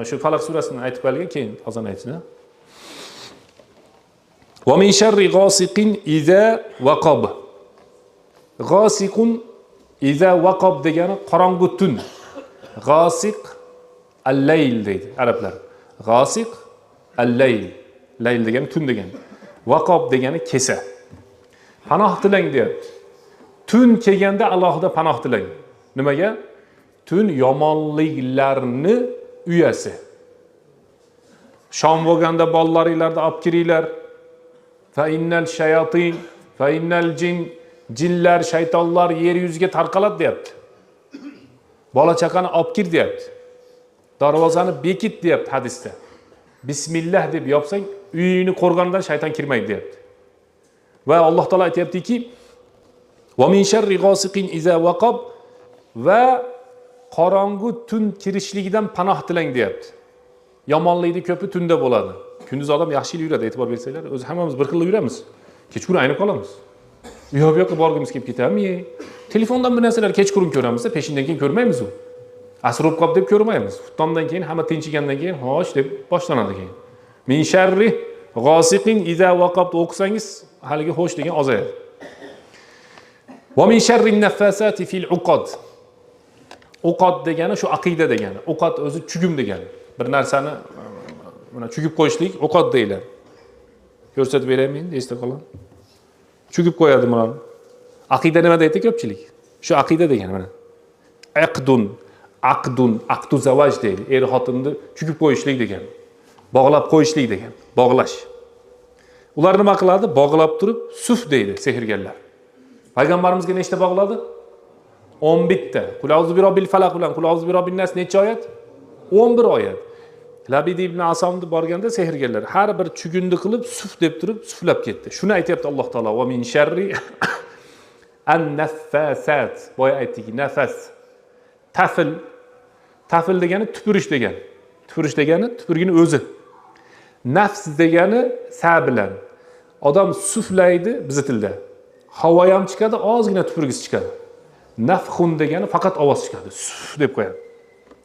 shu Falaq surasini aytib qo'yilgan, keyin azon aytsin. Va min sharri ghasiqin iza waqab. Ghasiqun iza waqab degani qorong'u tun. Ghasiq al-layl deydi arablar. Ghasiq al-layl. Layl degani tun degani. Waqab degani kesa. Panoh tilang deyapti. Tun kelganda alohida panoh tilang. Nimaga? Tun yomonliklarni uyasi. Shom bo'lganda bolalaringlarni olib kiringlar. Fa innal shayatin, fa innal jin, jinlar, shaytonlar yer yuziga tarqaladi deyapti. Bola chaqani olib kir deyapti. Darvozani bekit deyapti hadisda. Bismillah deb yopsang, uyingni qo'rg'ondan shayton kirmaydi deyapti. Va Alloh taolo aytayaptiki, va min sharri ghasiqin iza waqab va qorong'u tun kirishligidan panoh tilang deyapti. Yomonlikni ko'pi tunda bo'ladi. Kunduz odam yaxshilik yuradi, e'tibor bersanglar, o'zi hammamiz bir xil yuramiz. Kechqurun aynib qolamiz. Bu yoqqa borgimiz kelib ketami? Telefondan bir narsalar kechqurun ko'ramiz-da, peshindan keyin ko'rmaymiz u. Asr o'p qop deb ko'rmaymiz. Xuftondan keyin hamma tinchigandan keyin xo'sh deb boshlanadi keyin. Min sharri ghasiqin iza waqab o'qisangiz, haligi xo'sh degan ozayadi. Va min sharri naffasati fil uqad. Uqad degani shu aqida degani. Uqad o'zi chugum degani. Bir narsani mana chugib qo'yishlik uqad deyiladi. Ko'rsatib beraymi endi, esda qoling. Chugib qo'yadi mana. Aqida nima deydi ko'pchilik? Shu aqida degani mana. Aqdu zavaj deydi. Er xotinni chugib qo'yishlik degani. Bog'lab qo'yishlik degani. Bog'lash. Ular nima qiladi? Bog'lab turib suf deydi sehrgarlar. Payg'ambarimizga nechta bog'ladi? 11 ta. Qul a'udhu bi robbil falaq bilan qul a'udhu bi robbin nas necha oyat? 11 oyat. Labid ibn Asamni borganda sehrgarlar har bir chugunni qilib suf deb turib suflab ketdi. Shuni aytayapti Alloh taolo va min sharri an-naffasat. Boya aytdik, nafas. Tafil degani tupurish degani. Tupurish degani tupurgini o'zi. Nafs degani sa bilan. Odam suflaydi bizi tilda. Havo ham chiqadi, ozgina tupurgisi chiqadi. Nafxun degani faqat ovoz chiqadi. Suf deb qo'yadi.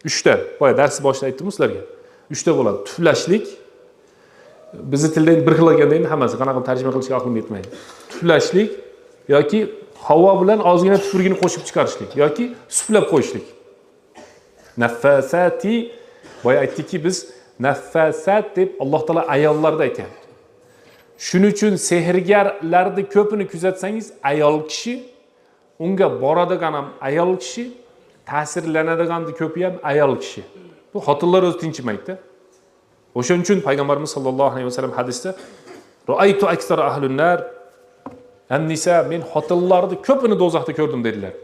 3 ta. Boya darsni boshida aytdim sizlarga. 3 ta bo'ladi. Tuflashlik. Bizi tilda bir xil ekan deydi, hammasi qanaqa tarjima qilishga aqlim yetmaydi. Tuflashlik yoki havo bilan ozgina tupurgini qo'shib chiqarishlik yoki suflab qo'yishlik. Naffasati boya aytdikki biz naffasat deb Alloh taolo ayollarda aytayapti. Shuning uchun sehrgarlarni ko'pini kuzatsangiz, ayol kishi, unga boradigan ham ayol kishi, ta'sirlanadiganni ko'pi ham ayol kishi. Bu xotinlar o'zi tinchimaydi. O'shaning uchun payg'ambarimiz sollallohu alayhi vasallam hadisda "Ra'aytu aksara ahlun nar an-nisa" men xotinlarni ko'pini do'zaxda ko'rdim dedilar.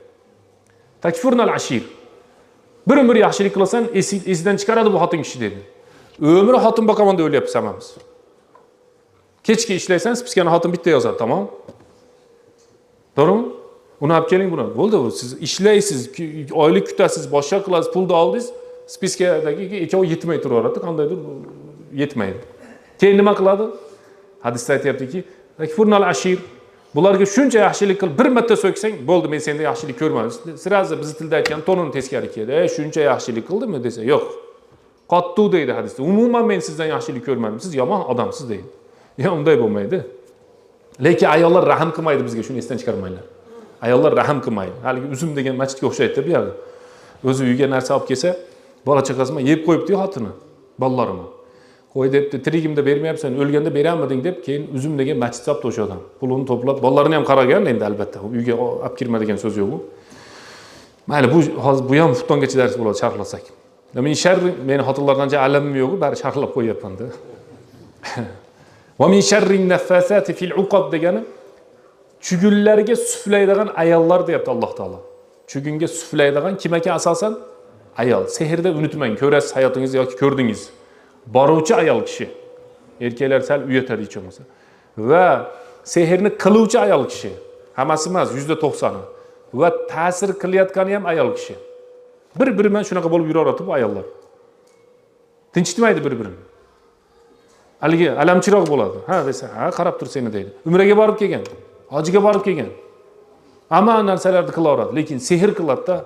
Takfurnal ashir. Bir yaxshilik qilasan, esidan chiqaradi bu xotin kishi dedi. Ömrü xotin boqaman deb o'ylayapmiz hammamiz. Kechki ishlaysan, spiskani xotin bitta yozadi, tamom? To'g'rimi? Uni olib keling buni. Bo'ldi bu. Siz ishlaysiz, oylik kutasiz, boshqa qilasiz, pulni oldingiz, spiskadagi ikkovi yetmay turaveradi, qandaydir yetmaydi. Keyin nima qiladi? Hadisda aytayaptiki, "Takfurnal ashir" bularga shuncha yaxshilik qil, bir marta so'ksang, bo'ldi, men senda yaxshilik ko'rmadim. Sirazi biz tilda aytgan tonun teskari keldi. Shuncha yaxshilik qildimi desa, yo'q. Qottu deydi hadisda. Umuman men sizdan yaxshilik ko'rmadim. Siz yomon odamsiz deydi. Ya unday bo'lmaydi. Lekin ayollar rahm qilmaydi bizga, shuni esdan chiqarmanglar. Ayollar rahm qilmaydi. Haligi uzum degan masjidga o'xshaydi bu yerda. O'zi uyga narsa olib kelsa, bola chaqasini yeb qo'yibdi-yu xotini, bolalarini. Qo'y debdi, tirigimda bermayapsan, o'lganda beramiding deb, keyin uzum degan masjid olibdi o'sha odam. Pulini to'plab, bolalarini ham qaragan endi albatta. Uyga olib kirma degan so'z yo'q u. Mayli, bu hozir bu ham xuftongacha dars bo'ladi sharhlasak. Men sharri meni xotinlardan alamim yo'q, bari sharhlab qo'yapman-da. Va min sharrin naffasati fil uqad degani chugunlarga suflaydigan ayollar deyapti Alloh taolo. Chugunga suflaydigan kim ekan asosan? Ayol. Sehrda unutmang, ko'rasiz hayotingizda yoki ko'rdingiz. Boruvchi ayol kishi. Erkaklar sal uyatadi hech bo'lmasa. Va sehrni qiluvchi ayol kishi. Hammasi emas, 90%. Va ta'sir qilayotgani ham ayol kishi. Bir-biri bilan shunaqa bo'lib yuraveradi bu ayollar. Tinchitmaydi bir-birini. Haligi alamchiroq bo'ladi. Ha desa, ha qarab tur seni deydi. Umraga borib kelgan, hojiga borib kelgan. Hamma narsalarni qilaveradi, lekin sehr qiladi-da.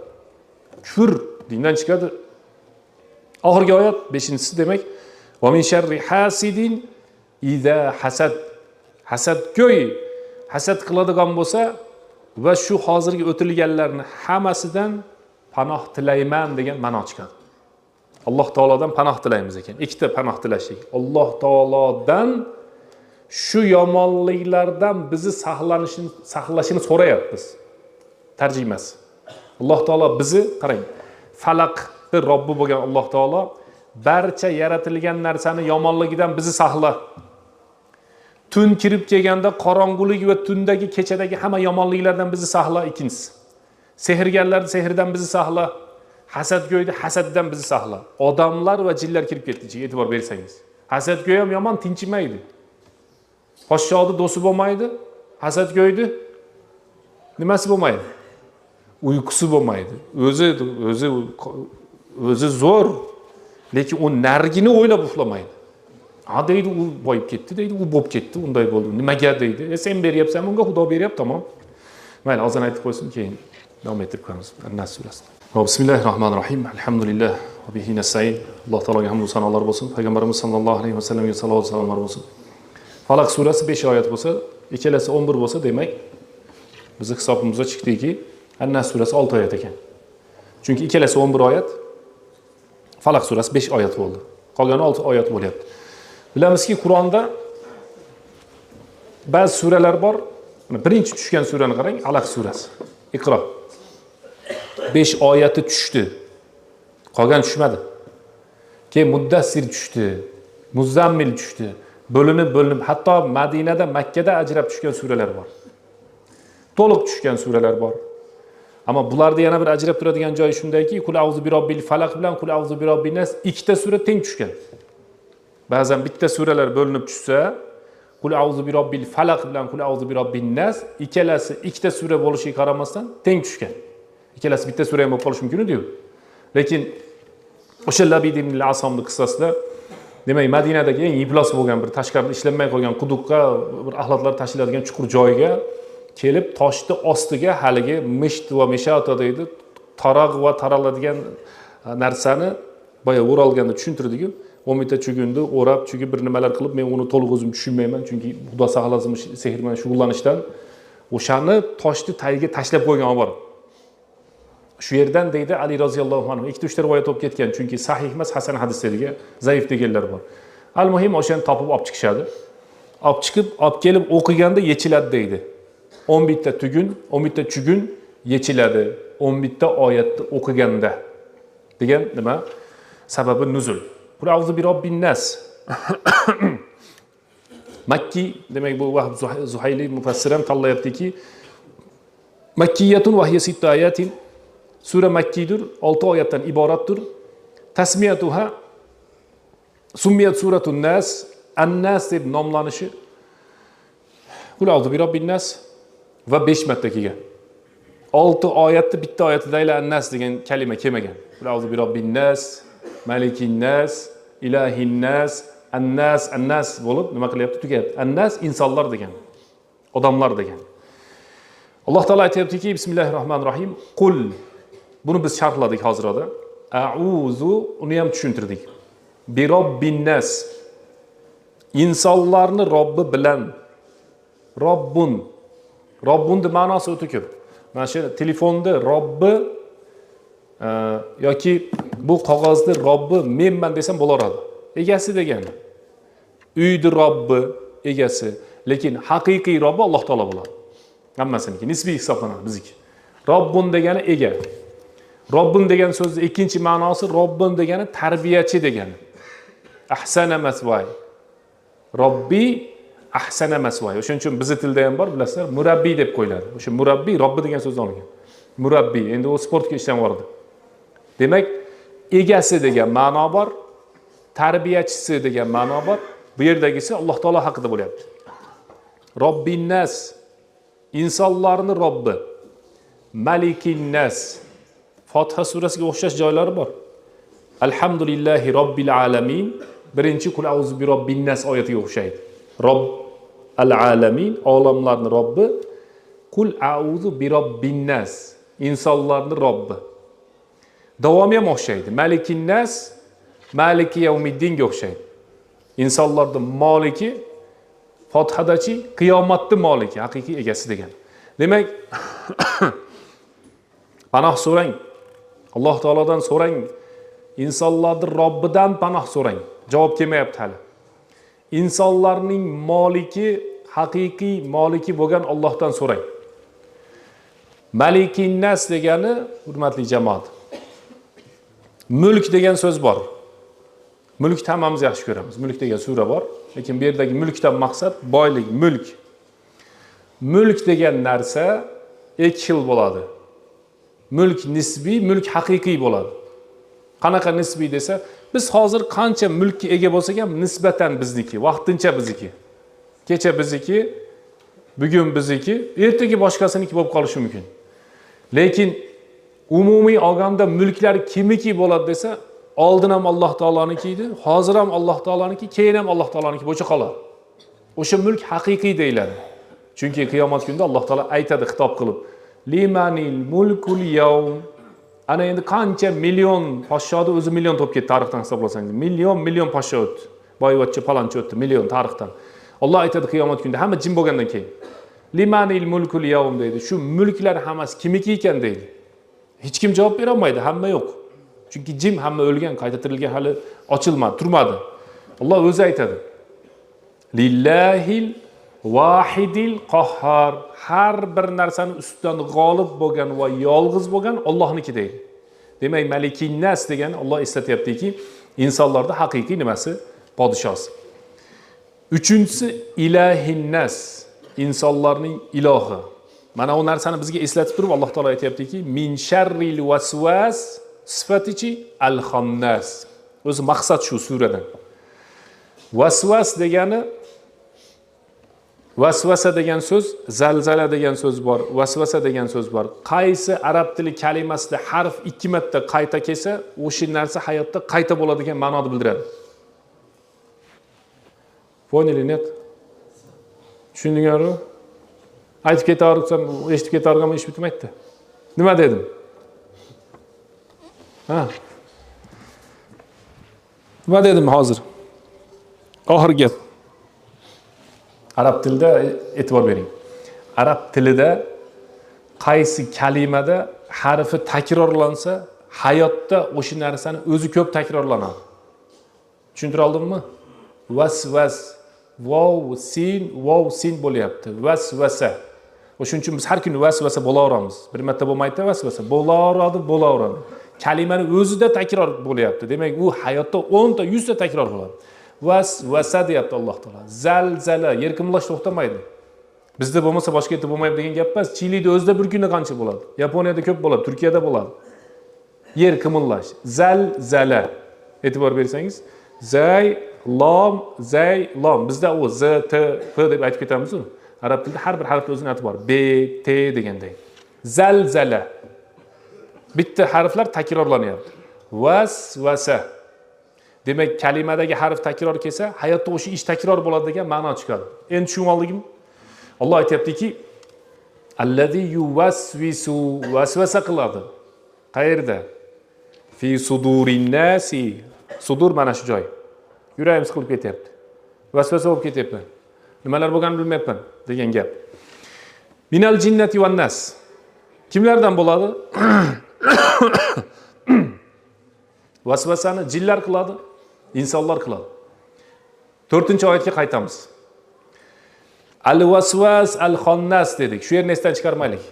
Kufr dindan chiqadi. Oxirgi oyat 5-si demak, "Va min sharri hasidin iza hasad." Hasadgo'y hasad qiladigan bo'lsa va shu hozirgi o'tilganlarni hammasidan panoh tilayman degan ma'no chiqadi. Alloh taolodan panoh tilaymiz ekan. Ikkita panoh tilashlik. Alloh taolodan shu yomonliklardan bizni saqlashini so'rayapmiz. Tarjimasi. Alloh taolo bizni, qarang, falaqni Robbi bo'lgan Alloh taolo barcha yaratilgan narsani yomonligidan bizni saqla. Tun kirib kelganda qorong'ulik va tundagi kechadagi hamma yomonliklardan bizni saqla ikkinchisi. Sehrgarlarni sehrdan bizni saqla. Hasadgo'yni hasaddan bizni saqla. Odamlar va jinlar kirib ketdi, e'tibor bersangiz. Hasadgo'y ham yomon tinchimaydi. Poshshohning do'sti bo'lmaydi. Hasadgo'yni nimasi bo'lmaydi? Uyqusi bo'lmaydi. O'zi zo'r, lekin u nargini o'ylab uxlamaydi. Ha deydi, u boyib ketdi deydi, u bo'lib ketdi, unday bo'ldi. Nimaga deydi? Sen beryapsan, unga Xudo beryapti, tamom. Mayli, hozir aytib qo'ysin, keyin davom ettirib qo'yamiz. An-Nas surasi. Bismillahirrohmanirrohim. Alhamdulillah va bihi nasta'in. Alloh taologa hamd va sanolar bo'lsin. Payg'ambarimiz sollallohu alayhi vasallamga salovat va salomlar bo'lsin. Falaq surasi 5 oyat bo'lsa, ikkalasi 11 bo'lsa, demak bizning hisobimizga chiqdiki, An-Nas surasi 6 oyat ekan. Chunki ikkalasi 11 oyat, Falaq surasi 5 oyat bo'ldi. Qolgani 6 oyat bo'lyapti. Bilamizki, Qur'onda ba'zi suralar bor. Birinchi tushgan surani qarang, Alaq surasi. Iqro. 5 oyati tushdi. Qolgan tushmadi. Keyin Muddassir tushdi. Muzammil tushdi. Bo'linib, hatto Madinada, Makkada ajrab tushgan suralar bor. To'liq tushgan suralar bor. Ammo bularda yana bir ajrab turadigan joyi shundaki, kul a'uzu bi robbil falaq bilan kul a'uzu bi robbin nas ikkita sura teng tushgan. Ba'zan bitta suralar bo'linib tushsa, kul a'uzu bi robbil falaq bilan kul a'uzu bi robbin nas ikkalasi ikkita sura bo'lishiga qaramasdan teng tushgan. Ikkalasi bitta sura ham bo'lib qolishi mumkin edi-ku. Lekin o'sha Labid ibn al-Asomning qissasida demak Madinadagi eng iflos bo'lgan bir tashqarida ishlanmay qolgan quduqqa, bir axlatlar tashiladigan chuqur joyga kelib toshni ostiga haligi misht va meshata deydi, taroq va taraladigan narsani boya o'ralganda tushuntirdi-ku. 10 minutda chugindi, o'rab, chugib bir nimalar qilib, men uni to'liq o'zim tushunmayman, chunki Xudo saqlasin sehr bilan shug'ullanishdan o'shani toshni tagiga tashlab qo'ygan bor. Shu yerdan deydi Ali roziyallohu anhu, ikkita uchta rivoyat olib ketgan, chunki sahih emas, hasan hadis dediga, zaif deganlar bor. Al-muhim o'shani topib olib chiqishadi. Olib chiqib, olib kelib o'qiganda yechiladi deydi. 10 bitta tugun, 10 bitta chugun yechiladi. 10 bitta oyatni o'qiganda. Degan nima? Sababi nuzul. Qul a'uzu bi robbin nas. Makki, demak bu Vahb Zuhayli mufassir ham tanlayaptiki, Makkiyatun va hiya 6 ayatin. Sura Makkidir, 6 oyatdan iboratdir. Tasmiyatuha summiyat suratun nas, an-nas deb nomlanishi Qul a'uzu bi robbin nas va 5 marta kelgan. 6 oyatda bitta oyatda an-nas degan kalima kelmagan. Qul a'uzu bi robbin nas, malikin nas, ilahin nas, an-nas bo'lib nima qilyapti? Tugayapti. An-nas insonlar degan, odamlar degan. Alloh taolo aytayaptiki, Bismillahirrohmanirrohim. Qul. Buni biz sharhladik hozirda. A'uzu, uni ham tushuntirdik. Bi robbin nas. İnsanlarni Robbi bilan. Robbun. Robbunning ma'nosi o'ta ko'p. Mana shu telefonda Robbi yoki bu qog'ozda Robbi menman desam bo'laveradi. Egasi degani. Uyni Robbi egasi, lekin haqiqiy Robbi Alloh taolo bo'ladi. Hammasiniki nisbiy hisoblanadi bizniki. Robbun degani ega. Robbun degan so'zning ikkinchi ma'nosi Robbun degani tarbiyachi degani. Ahsana masvay. Robbi ahsana masvay. O'shuning uchun bizning tilda ham bor, bilasizlar, murabbiy deb qo'yiladi. O'sha murabbiy Robbi degan so'zdan olingan. Murabbiy, endi u sportga ishlanib demak, egasi degan ma'no bor, tarbiyachisi degan ma'no bor. Bu yerdagisi Alloh taolo haqida bo'lyapti. Robbin nas, insonlarning Robbi. Malikin nas. Fotiha surasiga o'xshash joylari bor. Alhamdulillahi robbil alamin. Birinchi Qul a'uzu bi robbin nas oyatiga o'xshaydi. Robb al-alamin, olamlarning Robbi. Qul a'uzu bi robbin nas, insonlarning Robbi. Davomi ham o'xshaydi. Malikin nas, maliki yawmiddinga o'xshaydi. İnsanlarning moliki, Fotihadachi qiyomatning moliki, haqiqiy egasi degan. Demak, panoh so'rang. Alloh taolodan so'rang. İnsanlarning Robbidan panoh so'rang. Javob kelmayapti hali. İnsanlarning moliki, haqiqiy moliki bo'lgan Allohdan so'rang. Malikin nas degani, hurmatli jamoat, mulk degan so'z bor. Mulk hammamiz yaxshi ko'ramiz. Mulk degan sura bor, lekin bu yerdagi mulkdan maqsad boylik, mulk. Mulk degan narsa ikki xil bo'ladi. Mulk nisbiy, mulk haqiqiy bo'ladi. Qanaqa nisbiy desa, biz hozir qancha mulkka ega bo'lsak ham nisbatan bizniki, vaqtincha bizniki. Kecha bizniki, bugun bizniki, ertaga boshqasiniki bo'lib qolishi mumkin. Lekin umumiy olganda mulklar kimiki bo'ladi desa, oldin ham Alloh taoloniniki edi, hozir ham Alloh taoloniniki, keyin ham Alloh taoloniniki bo'lsa qoladi. O'sha mulk haqiqiy deyiladi. Chunki qiyomat kunida Alloh taolo aytadi xitob qilib, limanil mulkul yawm. Ana endi qancha million poshshoni o'zi million to'p ketdi tarixdan hisoblasangiz. Million poshsha o'tdi. Boyvachcha palonchi o'tdi million tarixdan. Alloh aytadi qiyomat kunida hamma jim bo'lgandan keyin. Limanil mulkul yawm deydi. Shu mulklar hammasi kimiki ekan deydi. Hech kim javob bera olmaydi, hamma yo'q. Chunki jim hamma o'lgan, qayta tirilgan hali ochilmadi, turmadi. Alloh o'zi aytadi. Lillahil vahidil qahhar. Har bir narsani ustidan g'olib bo'lgan va yolg'iz bo'lgan Allohniki deydi. Demak, Malikin nas degan Alloh eslatyaptiki, insonlarda haqiqiy nimasi? Podshosi. Uchinchisi ilahin nas, insonlarning ilohi. Mana o narsani bizga eslatib turib Alloh taolo aytayaptiki, min sharril vaswas sifatichi al-xannas. O'zi maqsad shu suradan. Vasvas degani vasvasa degan so'z, zalzala degan so'z bor, vasvasa degan so'z bor. Qaysi arab tili kalimasida harf 2 marta qayta kelsa, o'sha narsa hayotda qayta bo'ladigan ma'noni bildiradi. Po'nili net. Tushundingizmi? Aytib ketarsam, eshitib ketarganman, ish bitmaydi. Nima dedim? Ha. Nima dedim hozir? Oxir gap. Arab tilida e'tibor bering. Arab tilida qaysi kalimada harfi takrorlansa, hayotda o'sha narsani o'zi ko'p takrorlanadi. Tushuntira oldimmi? Vasvas, vav sin bo'lyapti. Vasvasa. O'shuning uchun biz har kuni vasvasa bo'laveramiz. Bir marta bo'lmaydi vasvasa. Bo'laveradi. Kalimani o'zida takror bo'lyapti. Demak, u hayotda 10 ta, 100 ta takror bo'ladi. Vasvasa deyapti Alloh taolo. Zalzala, yer qimlash to'xtamaydi. Bizda bo'lmasa boshqa yerda bo'lmaydi degan gap emas. Chilida o'zida bir kunda qancha bo'ladi? Yaponiyada ko'p bo'ladi, Turkiyada bo'ladi. Yer qimirlash, zalzala. E'tibor bersangiz, zay, lom. Bizda o z, t, f deb aytib ketamiz-ku. Arab tilida har bir harfning o'zining ati bor. B, t degandek. Zalzala. Bitta harflar takrorlanyapti. Vasvasa. Demak, kalimadagi harf takror kelsa, hayotda o'sha ish takror bo'ladi degan ma'no chiqadi. Endi tushunib oldingmi? Alloh aytayaptiki, allazi yuvasvisu, vasvasa qiladi. Qayerda? Fi sudurin nasi. Sudur mana shu joy. Yuragimiz qilib ketyapti. Vasvasa bo'lib ketyapti. Nimalar bo'lganini bilmayapman degan gap. Minal jinnati wan nas. Kimlardan bo'ladi? Vasvasani jinlar qiladi, insonlar qiladi. 4-oyatga qaytamiz. Al-vaswas al-xannas dedik. Shu yerni esdan chiqarmaylik.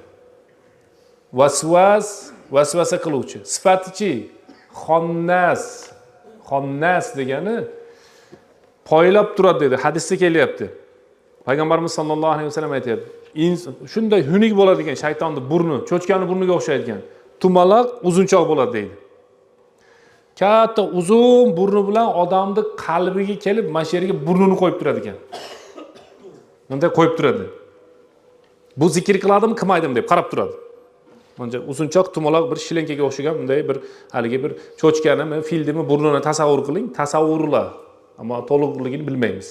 Vasvas, vasvasa qiluvchi. Sifatichi xannas. Xannas degani poylab turadi dedi. Hadisda kelyapti. Payg'ambarimiz sollallohu alayhi vasallam aytayapti. Shunday xunuk bo'ladigan shaytonning burni, cho'chkani burniga o'xshaydigan tumaloq uzunchoq bo'ladi deydi. Katta uzun burni bilan odamni qalbiga kelib, mashariga burnini qo'yib turadi ekan. Bunday qo'yib turadi. Bu zikr qiladimi, qilmaydimi deb qarab turadi. Buncha uzunchoq tumaloq bir shilinkaga o'xshagan bunday bir haligi bir cho'chkanimi, fildimi burnini tasavvur qiling, tasavvurlar. Ammo to'liqligini bilmaymiz.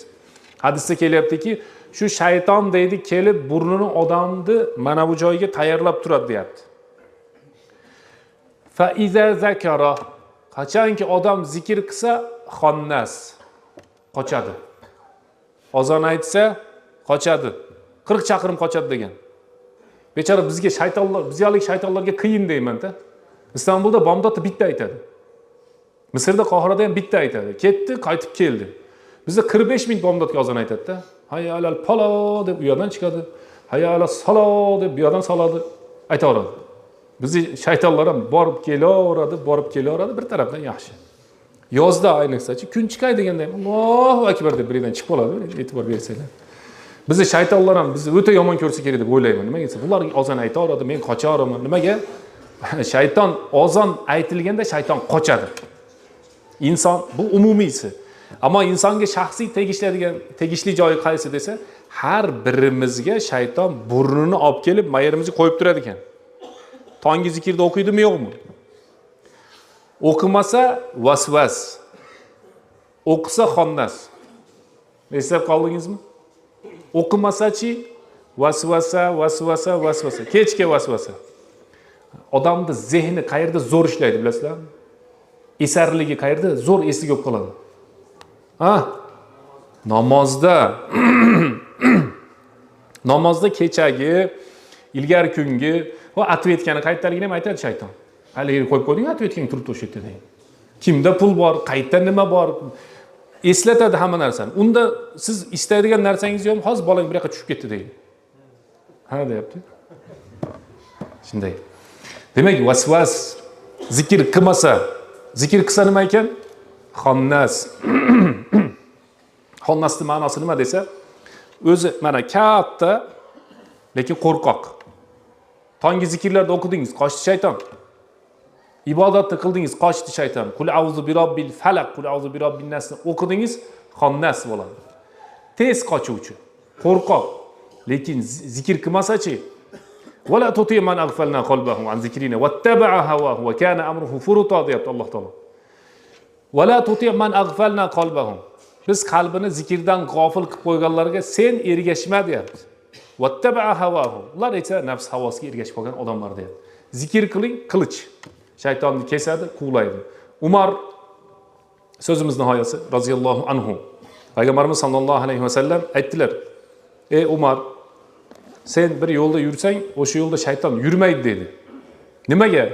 Hadisda kelyaptiki, shu shayton deydi kelib burnini odamni mana bu joyga tayyorlab turadi deyapti. Fa iza zakara, qachonki odam zikr qilsa, xannas qochadi. Ozon aytsa, qochadi. 40 chaqirim qochadi degan. Bechora bizga shaytonlar, bizalik shaytonlarga qiyin deyman-da. Istanbulda bomdodni bitta aytadi. Misrda Qohirada ham bitta aytadi. Ketdi, qaytib keldi. Bizda 45 ming bomdodga ozon aytadi-da. Hayya alal palo deb u yerdan chiqadi. Hayya alal salo deb bu yerdan soladi. Aytaveradi. Bizni shaytonlar ham borib kelaveradi, bir tarafdan yaxshi. Yozda ayniqsa-chi kun chiqay deganda Allohu akbar deb birdan chiqib qoladi, e'tibor bersanglar. Bizni shaytonlar ham bizni o'ta yomon ko'rsa kerak deb o'ylayman. Nimaga desa, bular ozon aytaveradi, men qochaveraman. Nimaga? Shayton ozon aytilganda shayton qochadi. Inson bu umumiysi. Ammo insonga shaxsiy tegishli joyi qaysi desa, har birimizga shayton burnini olib kelib mayerimizga qo'yib turadi ekan. Tongi zikrda o'qiydimi, yo'qmi? O'qimasa vasvas. O'qisa xannas. Eslab qoldingizmi? O'qimasa-chi vasvasa. Kechga vasvasa. Odamning zehni qayerda zo'r ishlaydi, bilasizlarmi? Esarligi qayerda zo'r esiga olib qoladi. Namozda. Namozda kechagi, ilgari kungi va atvetgani qayerdaligini ham aytadi shayton. Hali qo'yib qo'yding, atvetgani turib to'shaydi deydi. Kimda pul bor, qayerda nima bor, eslatadi hamma narsani. Unda siz istaydigan narsangiz ham hozir bolang bir yoqqa tushib ketdi deydi. Ha deyapti. Shunday. Demak, vasvas zikr qilmasa, zikr qilsa nima ekan? Xannas. Xannasning ma'nosi nima desa, o'zi mana katta lekin qo'rqoq. Tonggi zikrlarda o'qidingiz, qochdi shayton. Ibodatni qildingiz, qochdi shayton. Qul a'udhu bi robbil falaq, qul a'udhu bi robbin nas o'qidingiz, xonnas bo'ladi. Tez qochuvchi, qo'rqoq. Lekin zikr qilmasa-chi? Wala tuti man aghfalna qalbahu an zikrina wattaba'a hawahu wa kana amruhu furuta deyapti Alloh taolo. Wala tuti man aghfalna qalbahu. Biz qalbini zikrdan g'ofil qilib qo'yganlarga sen ergashma deyapti. Wattaba'a hawahu. Ular esa nafs havosiga ergashib qolgan odamlar deyapti. Zikr qiling, qilich. Shaytonni kesadi, quvlaydi. Umar so'zimiz nihoyasi roziyallohu anhu. Payg'ambarimiz sallallohu alayhi vasallam aytdilar: "Ey Umar, sen bir yo'lda yursang, o'sha yo'lda shayton yurmaydi" dedi. Nimaga?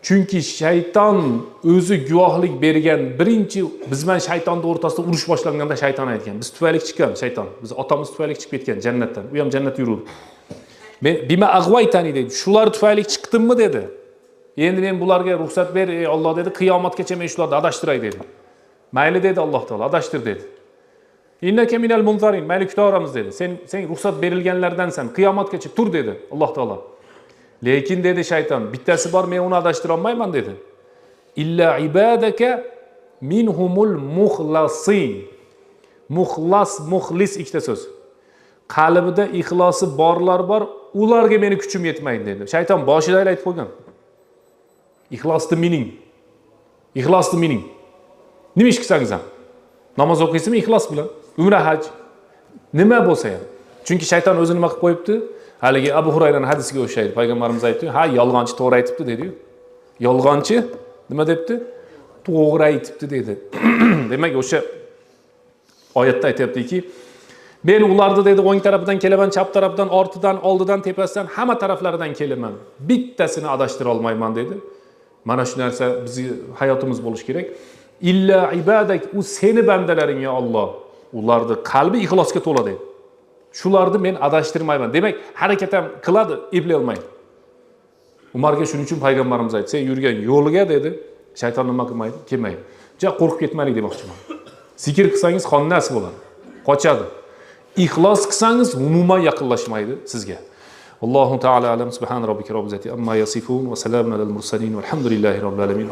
Chunki shayton o'zi guvohlik bergan birinchi biz bilan shaytonning o'rtasida urush boshlanganda shayton aytgan. Biz tufayli chiqqan shayton. Biz otamiz tufayli chiqib ketgan jannatdan. U ham jannatda yurdi. Men bima ag'vaytani dedi. Shular tufayli chiqdimmi dedi. Endi men bularga ruxsat ber, ey Alloh dedi, qiyomatgacha men shularni adashtiray dedi. Mayli dedi Alloh taolo, adashtir dedi. Innaka minal munzarin, mayli kutaveramiz dedi. Sen ruxsat berilganlardansan, qiyomatgacha tur dedi Alloh taolo. Lekin dedi shayton, bittasi bor, men uni adashtira olmayman dedi. Illa ibadaka minhumul muxlasin. Muxlis ikkita so'z. Qalbida ixlosi borlar bor, ularga meni kuchim yetmaydi dedi. Shayton boshida aytib qo'ygan. Ixlosni mening. Ixlosni mening. Nima ish qilsangiz ham. Namoz o'qiysizmi ixlos bilan? Umra haj. Nima bo'lsa ham. Chunki shayton o'zi nima qilib qo'yibdi? Haligi Abu Hurayraning hadisiga o'xshaydi. Payg'ambarimiz aytdi, "Ha, yolg'onchi to'g'ri aytibdi" dedi-yu. Yolg'onchi nima debdi? To'g'ri aytibdi dedi. Demak, o'sha oyatda aytayaptiki, men ularni dedi o'ng tarafdan kelaman, chap tarafdan, ortidan, oldidan, tepasidan, hamma taraflaridan kelaman. Bittasini adashtira olmayman dedi. Mana shu narsa bizning hayotimiz bo'lish kerak. Illa ibadak, u seni bandalaring ya Alloh. Ularning qalbi ixlosga to'la dedi. Shularni men adashtirmayman. Demak, harakat ham qiladi, eplay olmaydi. Umarga shuning uchun payg'ambarimiz aytdi, sen yurgan yo'liga dedi, shayton nima qilmaydi, kelmaydi. Ja qo'rqib ketmaylik demoqchiman. Zikr qilsangiz xonnas bo'ladi, qochadi. Ixlos qilsangiz umuman yaqinlashmaydi sizga. Allohu taala alam subhan robbika robbil izzati amma yasifun va salamun alal mursalin valhamdulillahi robbil alamin.